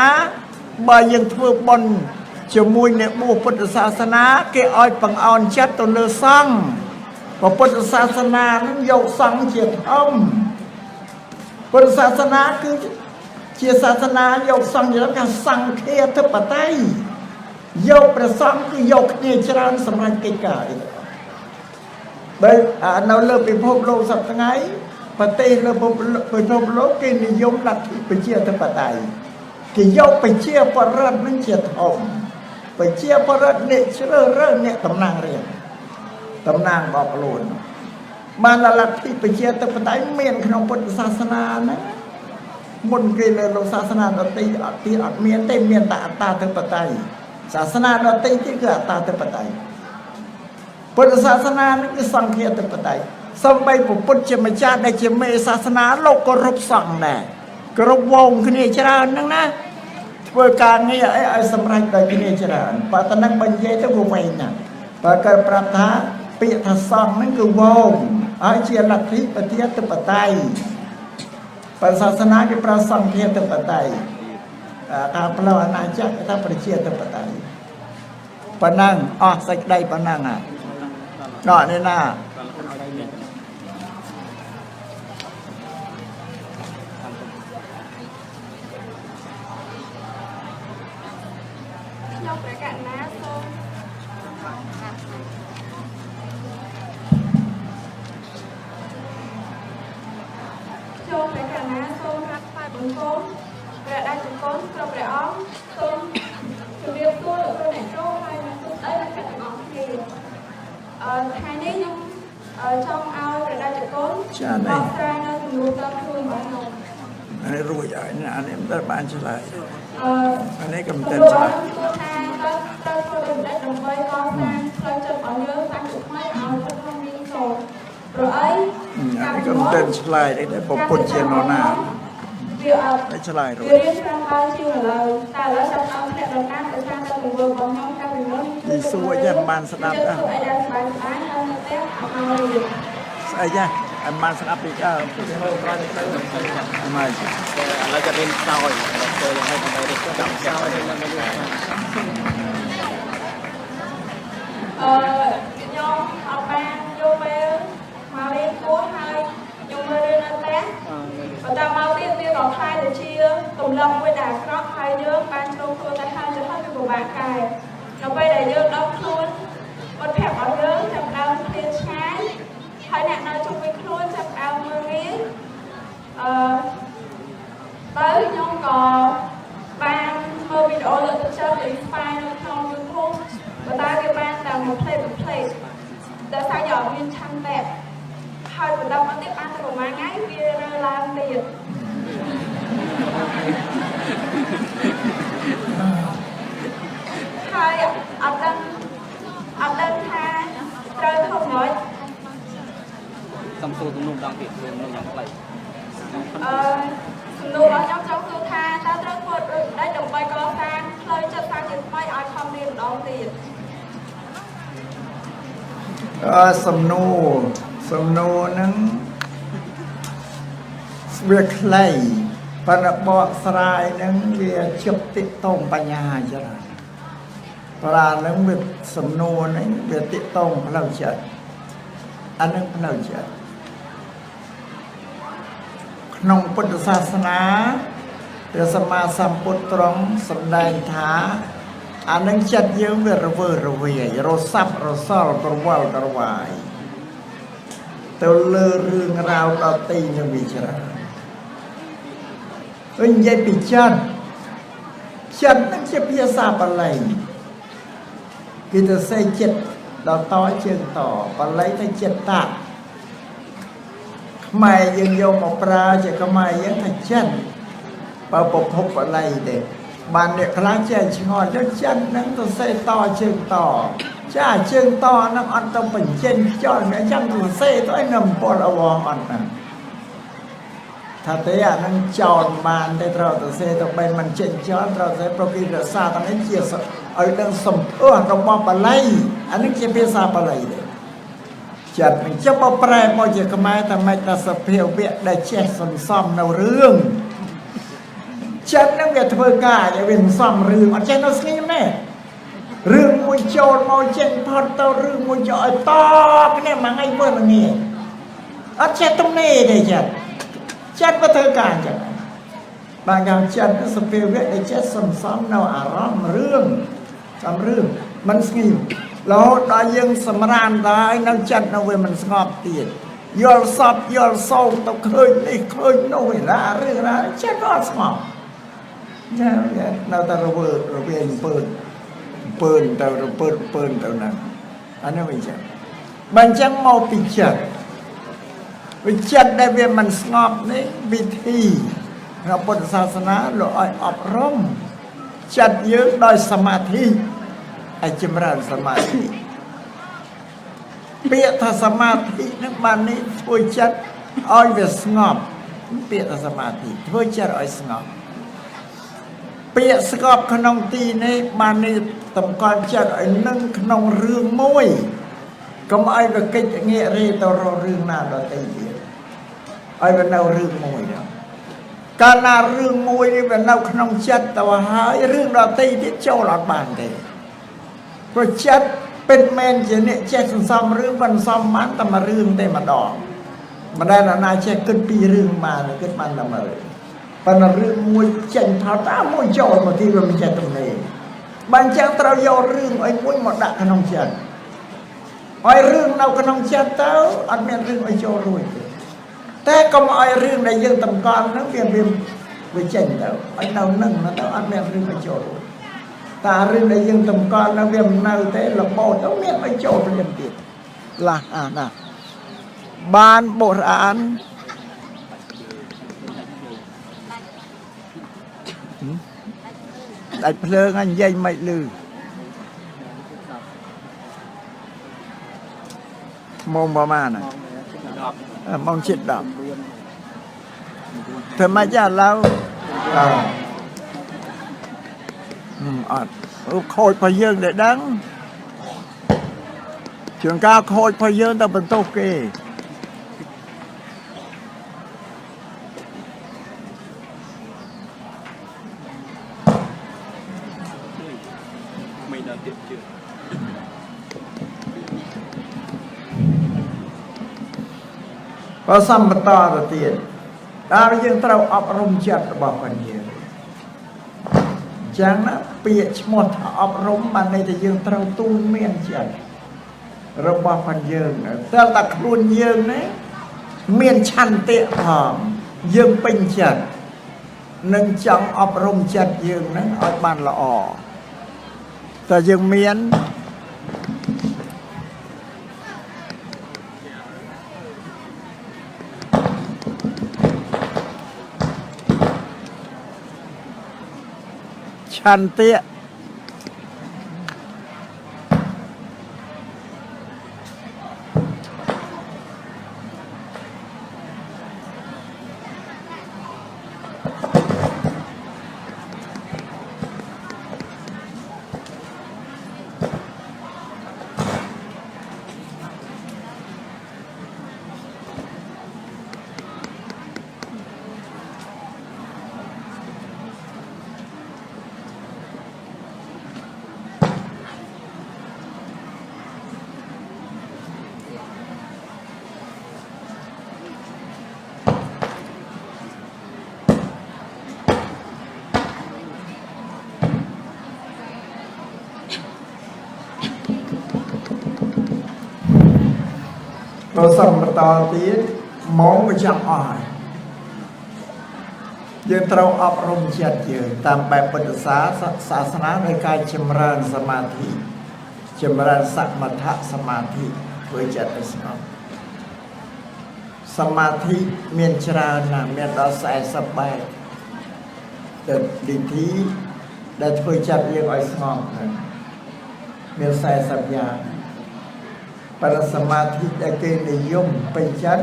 បើយើងធ្វើបុណ្យជាមួយអ្នកបួសពុទ្ធសាសនាគេឲ្យបង្អន់ចិត្តទៅលើសង្ឃពុទ្ធសាសនានឹងយកសង្ឃជាធំពុទ្ធសាសនាគឺជាសាសនាយកសង្ឃជាធំថាសង្ឃាធិបតេយ្យយកព្រះសង្ឃគឺយកគ្នាច្រើនសម្រាប់កិច្ចការបើនៅលើពិភពលោកសប្តាហ៍ថ្ងៃប្រទេសលើពិភពលោកគេនិយមលទ្ធិប្រជាធិបតេយ្យគេយកប្រជាបរតនឹងជាធំប្រជាបរតអ្នកជ្រើសរើសអ្នកតំណាងរាស្ត្រតំណាងរបស់ខ្លួនបានលទ្ធិប្រជាធិបតេយ្យមានក្នុងពុទ្ធសាសនាហ្នឹងមុនគេលើលោកសាសនាដទៃអត់ទៀតអត់មានទេមានតែអត្តាធិបតេយ្យសាសនាដទៃទៀតគឺអត្តាធិបតេយ្យពុទ្ធសាសនានេះគឺសង្ឃាធិបតេយ្យសំបីពុទ្ធជាម្ចាស់ដែលជាមេសាសនាលោកក៏រົບសង្ឃដែរគ្រប់វងគ្នាច្រើនហ្នឹងណាធ្វើការងារអីឲ្យសម្រេចដោយគ្នាច្រើនបើតនឹងបើនិយាយទៅវាវែងណាស់បើកើតប្រាប់ថាពាក្យថាសង្ឃហ្នឹងគឺវងហើយជាលទ្ធិប្រជាធិបតេយ្យបើសាសនាគេប្រើសង្ឃាធិបតេយ្យការផ្លូវអាណាចក្រថាប្រជាធិបតេយ្យប៉ុណ្ណឹងអស់សេចក្តីប៉ុណ្ណឹងដល់នេះណាខ្ញុំព្រះកណាសូមចូលព្រះកណាសូមរាប់ថ្វាយបង្គំព្រះដៃចង្កូនគ្រប់ព្រះអង្គសូមជម្រាបសួរលោកគ្រូអ្នកគ្រូហើយអ្នកទូតអីអ្នកទាំងអស់គ្នាថ្ងៃនេះខ្ញុំចង់ឲ្យព្រះដៃចង្កូនបកស្រាយនៅចំនួនតខ្លួនរបស់ខ្ញុំហើយរួចហើយណាអានេះមិនបានឆ្លើយអានេះក៏មិនទាន់ឆ្លើយត្រូវធ្វើដំណេកដើម្បីកសាងផ្លូវចិត្តរបស់យើងតាំងពីថ្មីឲ្យទៅក្នុងមានសូរព្រោះអីអានេះក៏មិនទាន់ឆ្លើយដែរពុទ្ធជានរណាវាអត់ឆ្លើយរួចវារៀនច្រើនហើយជាងឥឡូវតែឥឡូវចាប់អស់អ្នករកាទៅតាមទៅបង្រួបរបស់ខ្ញុំកាលពីមុននិយាយសួរយ៉ាងបានស្ដាប់អីដែលស្បែកស្បែកហើយនៅផ្ទះអត់ឲ្យរៀនស្អីចាអត់បានស្ដាប់ពីដើមទៅមើលប្រាណទៅមកឥឡូវក៏រៀនសោយទៅឲ្យទៅរៀនចាំសោយទៅមកខ្ញុំអត់បានយកពេលមករៀនគួរហើយខ្ញុំមករៀននៅផ្ទះប៉ុន្តែមករៀនវាក៏ខ្លាយទៅជាទម្លាប់មួយដែលអាក្រក់ហើយយើងបានជ្រងខ្លួនទៅហើយទៅហើយវាពិបាកកែនៅពេលដែលយើងដល់ខ្លួនមិត្តភក្តិរបស់យើងចាប់ដើមឃ្លានឆ្ងាយហើយអ្នកនៅជុំវិញខ្លួនចាប់ដើមមើលងាយទៅខ្ញុំក៏បានមើលវីដេអូលើទឹកចិត្តពីស្ប៉ាយនៅក្នុង YouTube ប៉ុន្តែវាបានតែមួយផ្លេតតែសាយអត់មានឆាន់តែហើយបណ្ដាមកទៀតបានតែប្រហែលថ្ងៃវារើឡើងទៀតហើយអត់ដឹងថាត្រូវធ្វើម៉េចសំសួរទំនុកដងទៀតនៅយ៉ាងខ្លីសំណួររបស់ខ្ញុំចង់សួរថាតើត្រូវធ្វើដូចដើម្បីកសាងផ្លូវចិត្តសាជាថ្មីឲ្យខំរៀនម្ដងទៀត សំណួរហ្នឹងវាខ្លីប៉ុន្តែបកស្រាយហ្នឹងវាជប់តិតងបញ្ញាច្រើនប្រាហ្នឹងវាសំណួរហ្នឹងវាតិតងផ្លូវចិត្តអានឹងផ្លូវចិត្តក្នុងពុទ្ធសាសនាព្រះសម្មាសម្ពុទ្ធទ្រង់សម្ដែងថាអានឹងចិត្តយើងវារវើរវាយរសាប់រសល់ក្រវល់ក្រវាយទៅលើរឿងរ៉ាវដតីនឹងវាច្រើនវិញនិយាយពីចិត្តនឹងជាភាសាបាលីគេទៅសេចិត្តដល់តជើងតបាលីទៅចិត្តតាខ្មែរយើងយកមកប្រើជាខ្មែរយើងថាចិត្តបើប្រភពបាលីទេបានអ្នកខ្លះចេះឆ្ងល់យកចិត្តហ្នឹងទៅសេតជើងតចាជើងតហ្នឹងអត់ទៅបញ្ចេញខ្យល់អ្នកចាំទៅសេទៅឲ្យនៅពលអវងអត់ហ្នឹងថាទេអាហ្នឹងចោលបានតែត្រូវទៅសេទៅបែរមិនចេញខ្យល់ត្រូវសេប្រគិរសាតានេះជាឲ្យដឹងសម្ពោះរបស់បាលីអានេះជាភាសាបាលីទេចិត្តនឹងchấpបប្រែមកជាខ្មែរតែមិនថាសភាវៈដែលចេះសន្សំនៅរឿងចិត្តនឹងវាធ្វើការឲ្យវាសន្សំរឿងអត់ចេះនៅស្ងៀមទេរឿងមួយចូលមកចេញផុតទៅរឿងមួយចូលឲ្យតគ្នាមួយថ្ងៃមួយល្ងាចអត់ចេះទំនេរទេចិត្តវាធ្វើការអញ្ចឹងបានយ៉ាងចិត្តសភាវៈដែលចេះសន្សំនៅអារម្មណ៍រឿងសំរឿងមិនស្ងៀមរហូតដល់យើងសម្រានដែរនៅចិត្តនៅវាមិនស្ងប់ទៀតយល់សពយល់សោកទៅឃើញនេះឃើញនោះឯណារឿងណាចិត្តអត់ស្ងប់ចានៅតែរវើរវាងពើទៅហ្នឹងអានេះវិញចឹងបើអញ្ចឹងមកពីចិត្តវិចិត្តដែលវាមិនស្ងប់នេះវិធីក្នុងពុទ្ធសាសនាលោកឲ្យអប់រំចិត្តយើងដោយសមាធិឲ្យចម្រើនសមាធិពាក្យថាសមាធិនឹងបាននេះធ្វើចិត្តឲ្យវាស្ងប់ពាក្យថាសមាធិធ្វើចិត្តឲ្យស្ងប់ពាក្យស្ងប់ក្នុងទីនេះបាននេះតម្កល់ចិត្តឲ្យនឹងក្នុងរឿងមួយកុំឲ្យវាកិច្ចងាករេទៅរករឿងណាដទៃទៀតឲ្យវានៅរឿងមួយហ្នឹងកាលណារឿងមួយនេះវានៅក្នុងចិត្តទៅហើយរឿងដទៃទៀតចូលអត់បានទេព្រោះចិត្តពិតមែនជាអ្នកចេះសន្សំរឿងមិនសន្សំបានតែមួយរឿងទេម្ដងមិនដែលណាចេះគិតពីរឿងបានគិតបានតែមួយប៉ុន្តែរឿងមួយចេញថតតាមមួយចូលមកទីវាមិនចេះទំនេរបើអញ្ចឹងត្រូវយករឿងឲ្យមួយមកដាក់ក្នុងចិត្តឲ្យរឿងនៅក្នុងចិត្តទៅអត់មានរឿងឲ្យចូលរួចទេតែកុំឲ្យរឿងដែលយើងតម្កល់ហ្នឹងវាចេញទៅឲ្យនៅនឹងទៅអត់មានរឿងឲ្យចូលរួចតារឿងដែលយើងតម្កល់នៅវាមិននៅទេលបោទៅមានឲ្យចូលព្រាមទៀតឡាអាណាបានបុរាណដាច់ភ្លើងអញនិយាយមិនលឺម៉ោងប្រហែលម៉ោង7:10ធ្វើម៉េចឥឡូវអត់ខូចរបស់យើងដែលដឹងជួនកាលខូចរបស់យើងទៅបន្ទោសគេមិនដល់ទៀតជឿបើសំបន្តទៅទៀតដល់យើងត្រូវអប់រំចិត្តរបស់ខ្លួនយើងចឹងណាពាក្យឈ្មោះថាអប់រំបានន័យថាយើងត្រូវទូនមានចិត្តរបស់ខ្លួនយើងតែតែខ្លួនយើងណាមានឆន្ទៈផងយើងពេញចិត្តនឹងចង់អប់រំចិត្តយើងហ្នឹងឲ្យបានល្អតែយើងមានឆន្ទៈ tôi xong mà to tí món mà chẳng ai dương trâu ấp rung chật dương tam bài bật xá xá xá nơi cai châm ran samadhi châm ran sắc mặt hạ samadhi với chật ở xong samadhi miền trà là miền đó sẽ sắp bài được định thí để thôi chật dương ở xong miền sẽ sắp nhà và samadhi đã kê này dùng bình chất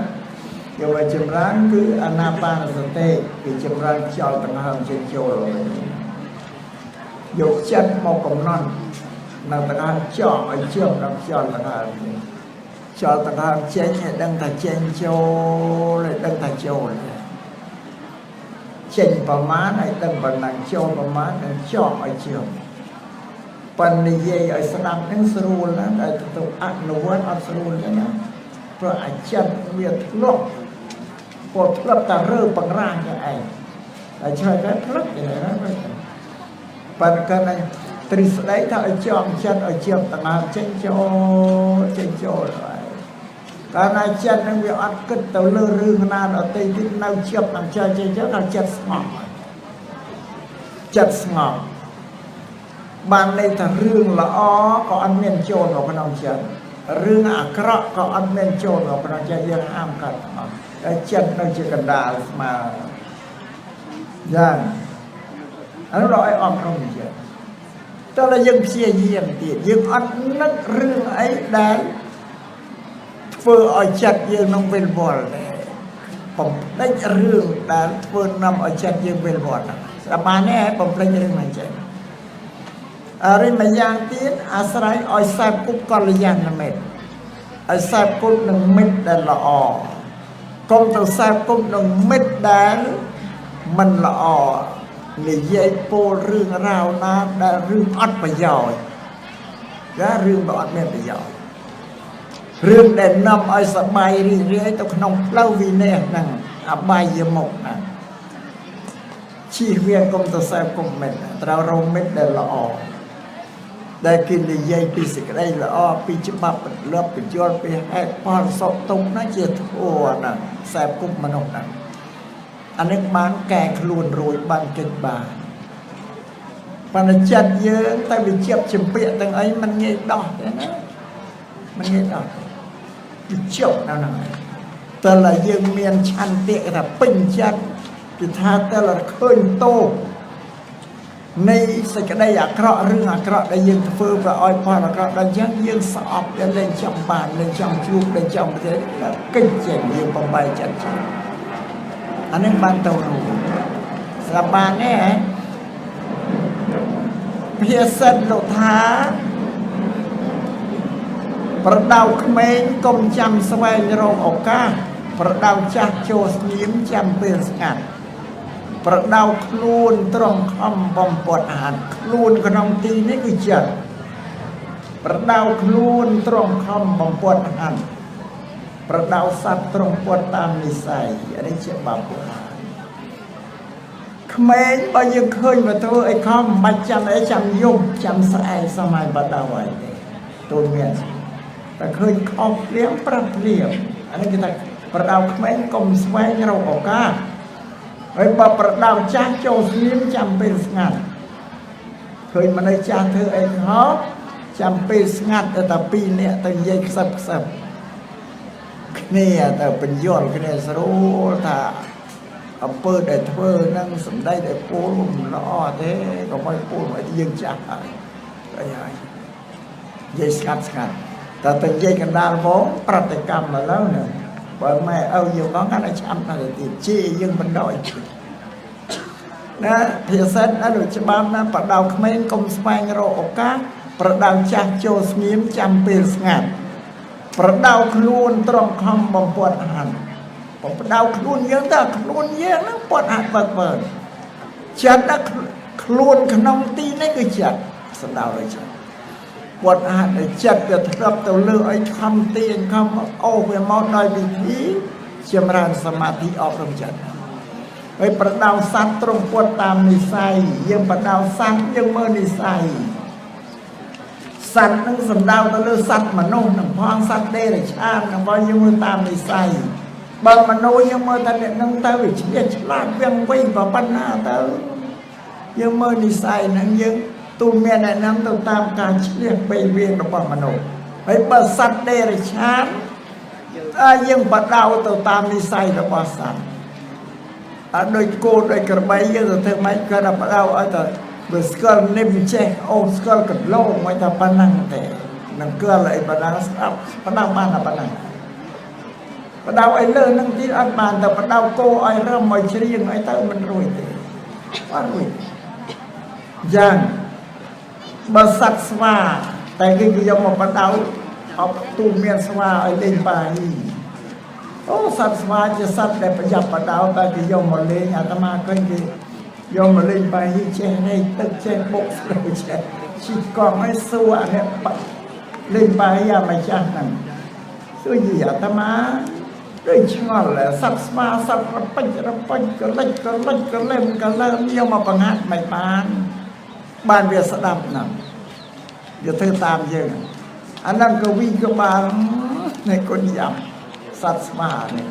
nhưng mà châm rán cứ anapanasati thì châm rán cho tầng hơn trên chỗ rồi dục chất một cộng non là tầng hơn cho ở trường làm cho tầng hơn cho tầng hơn trên đăng thà trên chỗ lại đăng thà chỗ này trên vào má này đăng vào nàng chỗ vào má này cho ở trường phần này dây ở sân những sưu là đại tục ác nấu ăn sưu là nó rồi ảnh chân việc lộn một lớp ta rơ bằng ra như này ở chơi cái lớp như này đó phần cái này từ đấy ta ở chọn chân ở trường tầng hàm trên chỗ rồi cái này chân nó bị ăn cất tàu lơ rương na ở tây thì nào chụp làm chơi trên chỗ nào chật ngọt ban này ta rương là có ăn men trồn vào cái nòng chân rương krọ có ăn men trồn vào cái nòng chân riêng am cật cái chân nó chỉ cần đà mà ra nó nói ông không chứ cho là dân xe diện tiền dân ăn nước rương ấy đấy vừa ở chặt dân nông viên bòผมได้เรื่องแต่เพื่อนนำเอาเช็ดยังเป็นบอดแต่มาแน่ผมได้เรื่องมันเช็ดอะไรมาอย่างที่อาศัยเอาแซบกุ๊กก่อนเลยยังนั่นเองเอาแซบกุ๊กหนึ่งเม็ดเดินละออกงตัวแซบกุ๊กหนึ่งเม็ดเดินมันละออนี่ยัยโปเรื่องราวนะได้เรื่องอัดประโยชน์และเรื่องแบบอัดไม่ประโยชน์เรื่องเด่นนำเอาสบายเรื่อยๆตัวขนมเล่าวีเน่นั่งอบายยมกนะชีเวียนกงตัวแซบกุ๊กเม็ดเราเม็ดเดินละออได้กินในยัยปีสิกได้ละอ้อปีจิบับเลือบปีจวนปีให้พรสอบตรงน่าเจียทั่วน่ะแสบกุ๊บมนุษย์น่ะอันนี้บางแก่ขลุ่นรวยบางเก่งบางปัญจัดเยอะแต่ไปเจียบจิมเปียตั้งไอ้มันเงี้ยดอกนะมันเงี้ยดอกเจียวนั่นน่ะแต่ละยังเมียนชันเตะแต่ปิ้งจัดกิท่าแต่ละเคยโตในสิ่งใดอยากเคราะห์เรื่องเคราะห์ได้ยินฟื้นไปอ้อยพอเคราะห์ได้ยังสอบได้เล่นจำบานเล่นจำชุบเล่นจำประเทศก็เจ๋งยังปมใบจัดอันนี้บ้านเตาหนูสบายแน่เพียรสันโลธาประดาวเขมรกรมจำสวัยโรคอกาประดาวจักโจสยิ้มจำเป็นสกัดประดาวคลูนตรงคำบอมปวดอาหารคลูนขนมตีนี่คือจัดประดาวคลูนตรงคำบอมปวดอาหารประดาวสัตว์ตรงปวดตามนิสัยอันนี้เชื่อบาปเขมรบางยังเคยมาตัวไอ้คำมาจำไอ้จำยุ่งจำสายสมัยประดาวไว้ตัวเมียแต่เคยคบเลี้ยงปรับเลี้ยงอันนี้คือประดาวเขมรกลมสวยเราออกกาไอ้บ่ประดาวจ้าโจสยิ้มจำเป็นสงัดเคยมาในจ้าเธอไอ้เขาจำเป็นสงัดแต่ปีเนี่ยตั้งยัยสับเนี่ยแต่เป็นยอดเนี่ยสรู้ถ้าเอาเปิดได้เธอนั่งสมได้ได้ปูลุ่มล้อเท่ก็ไม่ปูไม่ยังจ้าก็ยังยัยสัดแต่ตั้งยัยกันดาลโมปฏิกรรมมาแล้วเนี่ยbởi mẹ âu nhiều có cái này chăm là thì chi nhưng mình đòi nè thì xét đã được cho bám nè bắt đầu khmên công spang rồi cá bắt đầu chặt cho nghiêm chăm pin ngạt bắt đầu luôn trong không bằng quạt hàn bắt đầu luôn nhớ ta luôn nhớ nó quạt hàn bật chặt đã luôn khăn ông tin đấy cái chặt sau đó rồi chặt quạt hạt để chặt đượcรับตัวเลือกไอ้คำเตียงคำโอ้เวมอดอยวิธีเชื่อมรานสมาธิออกตรงจัดไอ้ประดาวสัตว์ตรงปวดตามนิสัยยังประดาวสัตว์ยังเมื่อนิสัย สัตว์នឹងសំដៅទៅលើសត្វមនុស្សនឹងផងសត្វដេរឆាននឹងបើយើងមើលតាមនិស័យបើមនុស្សយើងមើលថាអ្នកនឹងទៅវាឆ្លៀតឆ្លាតវាងវិញប៉ុណ្ណាទៅយើងមើលនិស័យនឹងយើងទូមានអ្នកនាំទៅតាមការឆ្លៀតពេលវេនរបស់មនុស្សហើយបើសត្វដេរឆានយើងបដៅទៅតាមនិស័យរបស់សត្វដោយគោដោយក្របីយើងទៅធ្វើម៉េចក៏បដៅឲ្យទៅបើស្គាល់និមចេះអូស្គាល់កលោមិនថាប៉ុណ្ណឹងទេនឹងគល់អីប៉ុណ្ណឹងស្ដាប់ប៉ុណ្ណឹងបានតែប៉ុណ្ណឹងបដៅឲ្យលើនឹងទៀតអត់បានតែបដៅគោឲ្យរឹមឲ្យច្រៀងឲ្យទៅមិនរួចទេអត់រួចយ៉ាងបើសត្វស្វាតែគេយកមកបដៅអបទូមានស្វាឲ្យលេងបាយអូសត្វស្វាជាសត្វដែលប្រយ័ត្នបដៅតែគេយកមកលេងអាត្មាឃើញគេយកមកលេងបាយចេះនេះទឹកចេះបុកស្រូវចេះឈីកង់ឲ្យសួរអានេះលេងបាយអាម្ចាស់ហ្នឹងសួរយីអាត្មាដូចឆ្ងល់សត្វស្វាសត្វរពេចកលិចកលែមកលើមយកមកបង្ហាត់មិនបានវាស្ដាប់ណាស់វាធ្វើតាមយើងអាហ្នឹងក៏វីក៏បាននៃគុណយ៉ាប់សត្វស្វានេះ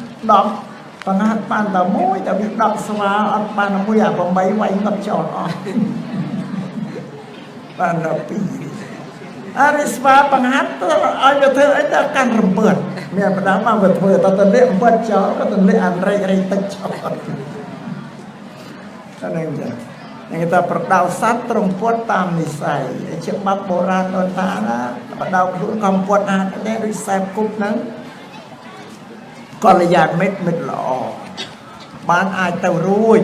10បង្ហាត់បានតែមួយតែវា10ស្វាអត់បានមួយអា8វាយគាត់ចោលអស់បានដល់2អារិស្វាបង្ហាត់ឲ្យវាធ្វើអីទៅកាន់រំពើតមានបដាមកវាធ្វើតតលេអំពិតចោលក៏តលេអានរៃទឹកចោលតែនឹងចឹងគេថាប្រដៅសត្វត្រង់ពុតតាមនិស័យជាបាប់បុរាណអូនតាណាប្រដៅខ្លួនកំពុតអានដែរដូចខ្សែគប់ហ្នឹងកល្យានមិត្តល្អបានអាចទៅរួច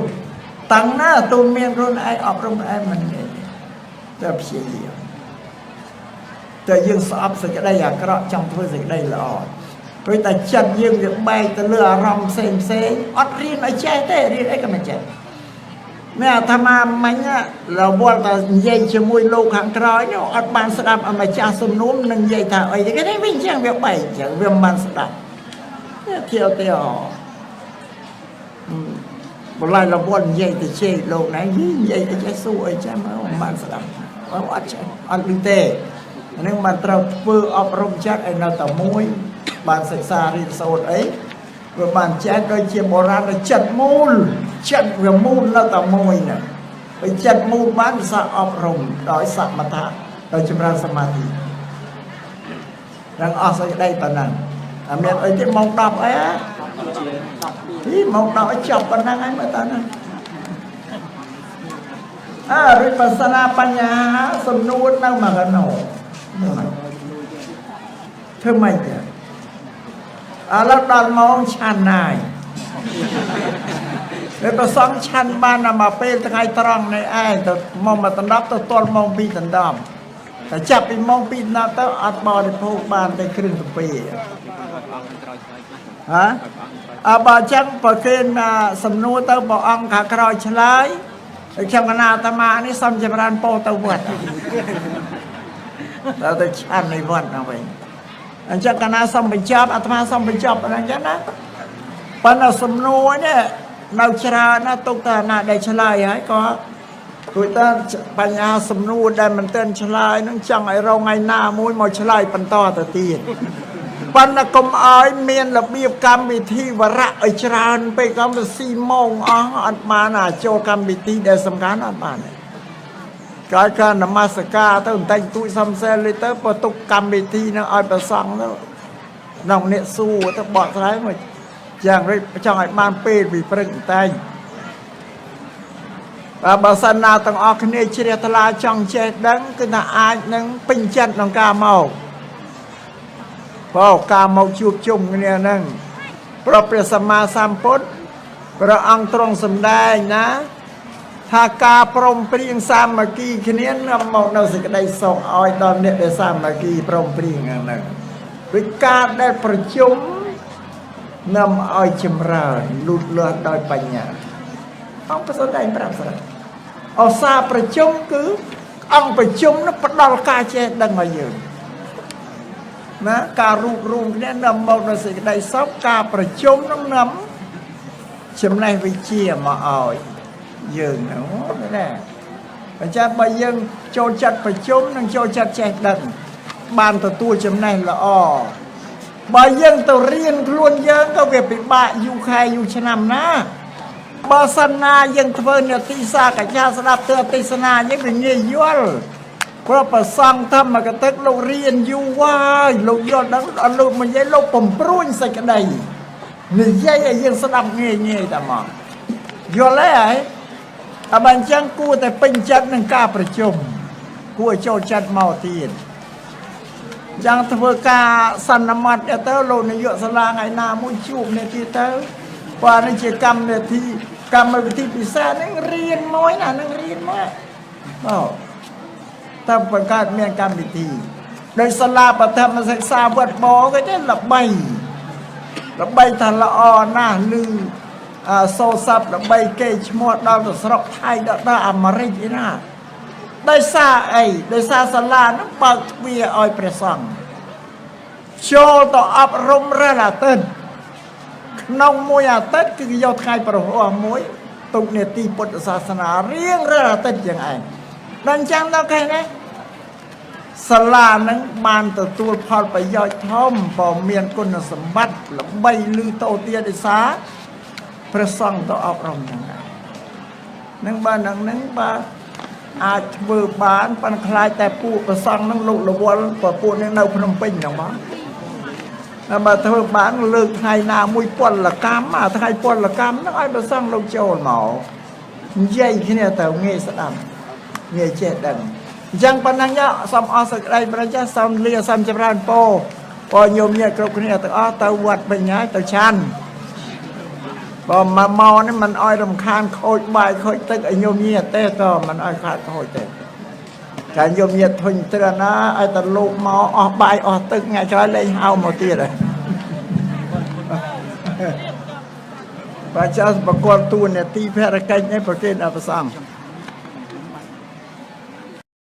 តាំងណាទូមានខ្លួនឯងអប់រំឯងមិនទេតែព្យាយាមតែយើងស្អប់សេចក្តីអាក្រក់ចង់ធ្វើសេចក្តីល្អព្រោះតែចិត្តយើងវាបែកទៅលើអារម្មណ៍ផ្សេងអត់រៀនឲ្យចេះទេរៀនអីក៏មិនចេះអ្នកអាត្មាមិញរវល់តែនិយាយជាមួយលោកខាងក្រោយនោះអត់បានស្ដាប់អម្ចាស់សំនួមនឹងនិយាយថាអីគេនេះវិញចឹងវាបែកចឹងវាមិនបានស្ដាប់ធៀវទេបល័យរវល់និយាយទៅជេរលោកណានិយាយទៅចេះសួរអីចឹងមិនបានស្ដាប់អត់ចេះអត់ឮទេនឹងបានត្រូវធ្វើអប់រំចិត្តឲ្យនៅតែមួយបានសិក្សារៀនសូត្រអីវាបានចេះដូចជាបុរាណចិត្តមូលចិត្តវាមូលនៅតែមួយណាហើយចិត្តមូលបានវិសាអប់រំដោយសមថៈដោយចម្រើនសមាធិនឹងអស់សេចក្តីប៉ុណ្ណឹងអត់មានអីទេម៉ោង10អីទីម៉ោង10ឲ្យចប់ប៉ុណ្ណឹងហើយមើលតើណារិបស្សនាបញ្ញាសំនួននៅមកកណោធ្វើម៉េចទេឥឡូវដល់ម៉ោងឆាន់ហើយពេលប្រសងឆាន់បានមកពេលថ្ងៃត្រង់នេះឯងទៅម៉ោង1ដណ្ដប់ទៅទល់ម៉ោង2ដណ្ដប់តែចាប់ពីម៉ោង2ដណ្ដប់ទៅអត់បរិភោគបានតែគ្រឿងកាហ្វេបើចឹងប្រគេនសំណួរទៅព្រះអង្គខាងក្រោយឆ្លើយហើយខ្ញុំកណាអាត្មានេះសូមចម្រើនពរទៅវត្តដល់ទៅឆាន់នៅវត្តហ្នឹងវិញអញ្ចឹងកណាសូមបញ្ចប់អាត្មាសូមបញ្ចប់អញ្ចឹងណាប៉ុន្តែសំណួរនេះនៅច្រើនណាទុកតែណាដែលឆ្លើយហើយក៏ព្រោះតែបញ្ហាសំណួរដែលមិនទាន់ឆ្លើយនឹងចង់ឲ្យរងថ្ងៃណាមួយមកឆ្លើយបន្តទៅទៀតប៉ុន្តែកុំឲ្យមានរបៀបកម្មវិធីវរៈឲ្យច្រើនពេកកម្មវិធីម៉ោងអស់អត់បានចូលកម្មវិធីដែលសំខាន់អត់បានកាលការនមស្ការទៅបន្តិចទួយសំសែលទៅបើទុកកម្មវិធីនឹងឲ្យប្រសង់ទៅក្នុងអ្នកសួរទៅបកស្រាយមកយ៉ាងរិចចង់ឲ្យបានពេលពីព្រឹកតែបើសិនណាទាំងអស់គ្នាជ្រះថ្លាចង់ចេះដឹងគឺថាអាចនឹងពេញចិត្តក្នុងការមកបើការមកជួបជុំគ្នាហ្នឹងព្រះសម្មាសម្ពុទ្ធព្រះអង្គទ្រង់សម្ដែងណាថាការព្រមព្រៀងសាមគ្គីគ្នានាំមកនៅសេចក្តីសុខឲ្យដល់អ្នកដែលសាមគ្គីព្រមព្រៀងហ្នឹងដោយការដែលប្រជុំនាំឲ្យចម្រើនលូតលាស់ដោយបញ្ញាអង្គប្រសិទ្ធឯងប្រាប់ស្រាប់អសាប្រជុំគឺអង្គប្រជុំនោះផ្ដល់ការចេះដឹងឲ្យយើងណាការរួបរวมគ្នានាំមកនៅសេចក្តីសុខការប្រជុំនោះនាំចំណេះវិជ្ជាមកឲ្យយើងហ្នឹងណាអញ្ចឹងបើយើងចូលចិត្តប្រជុំនិងចូលចិត្តចេះដឹង បានទទួលចំណេះល្អបើយើងទៅរៀនខ្លួនយើងក៏វាពិបាកយូរខែយូរឆ្នាំណាបើសិនណាយើងធ្វើនាទីសាកញ្ញាស្ដាប់ទទេសនាយើងវាងាយយល់ព្រោះប្រសង់ធម្មកថាលោករៀនយូរហើយលោកយល់ដឹងដល់លោកនិយាយលោកបំព្រួញសេចក្តីនិយាយឲ្យយើងស្ដាប់ងាយងាយតែមកយល់ទេហើយអញ្ចឹងគួរតែពេញចិត្តនឹងការប្រជុំគួរចូលចិត្តមកទៀតយ៉ាងធ្វើការសន្មតទៅលោកនាយកសាលាថ្ងៃណាមួយជួបនេះទៀតទៅបើនេះជាកម្មវិធីពិសេសហ្នឹងរៀនមួយណានឹងរៀនមកតែបង្កើតមានកម្មវិធីដោយសាលាបឋមសិក្សាវត្តបគេទេល្បីថាល្អណាស់ឮសូរស័ព្ទល្បីគេឈ្មោះដល់ទៅស្រុកថៃដល់អាមេរិកឯណាដោយសារអីដោយសារសាលានឹងបើកទ្វារឲ្យព្រះសង្ឃចូលទៅអប់រំរាល់អាទិត្យក្នុងមួយអាទិត្យគឺយកថ្ងៃប្រហោះមួយទុកនេតិពុទ្ធសាសនារៀងរាល់អាទិត្យយ៉ាងឯងដល់អញ្ចឹងដល់ខែនេះសាលានឹងបានទទួលផលប្រយោជន៍ធំបើមានគុណសម្បត្តិល្បីឮតោទាដោយសារព្រះសង្ឃទៅអប់រំយ៉ាងណានឹងបើនឹងបើអាចធ្វើបានប៉ុន្តែខ្លាចតែពួកព្រះសង្ឃនឹងលោករវល់ពួកនេះនៅភ្នំពេញហ្នឹងបងបើធ្វើបានលើកថ្ងៃណាមួយពលកម្មអាថ្ងៃពលកម្មហ្នឹងឲ្យព្រះសង្ឃលោកចូលមកនិយាយគ្នាទៅងាយស្ដាប់ងាយចេះដឹងអញ្ចឹងប៉ុណ្ណឹងសូមអរសេចក្តីប្រចាសូមលាសូមចម្រើនពរញោមញាតិគ្រប់គ្នាទាំងអស់ទៅវត្តវិញហើយទៅឆាន់បើមកនេះមិនអោយរំខានខូចបាយខូចទឹកឲ្យញោមញាតិទេក៏មិនអោយខាតខូចទេតែញោមញាតិធុញទ្រានណាឲ្យតែលោកមកអស់បាយអស់ទឹកថ្ងៃក្រោយលេងហៅមកទៀតហើយបើចាស់ប្រកបទូនាទីភារកិច្ចនេះប្រគេនអបសង្ឃ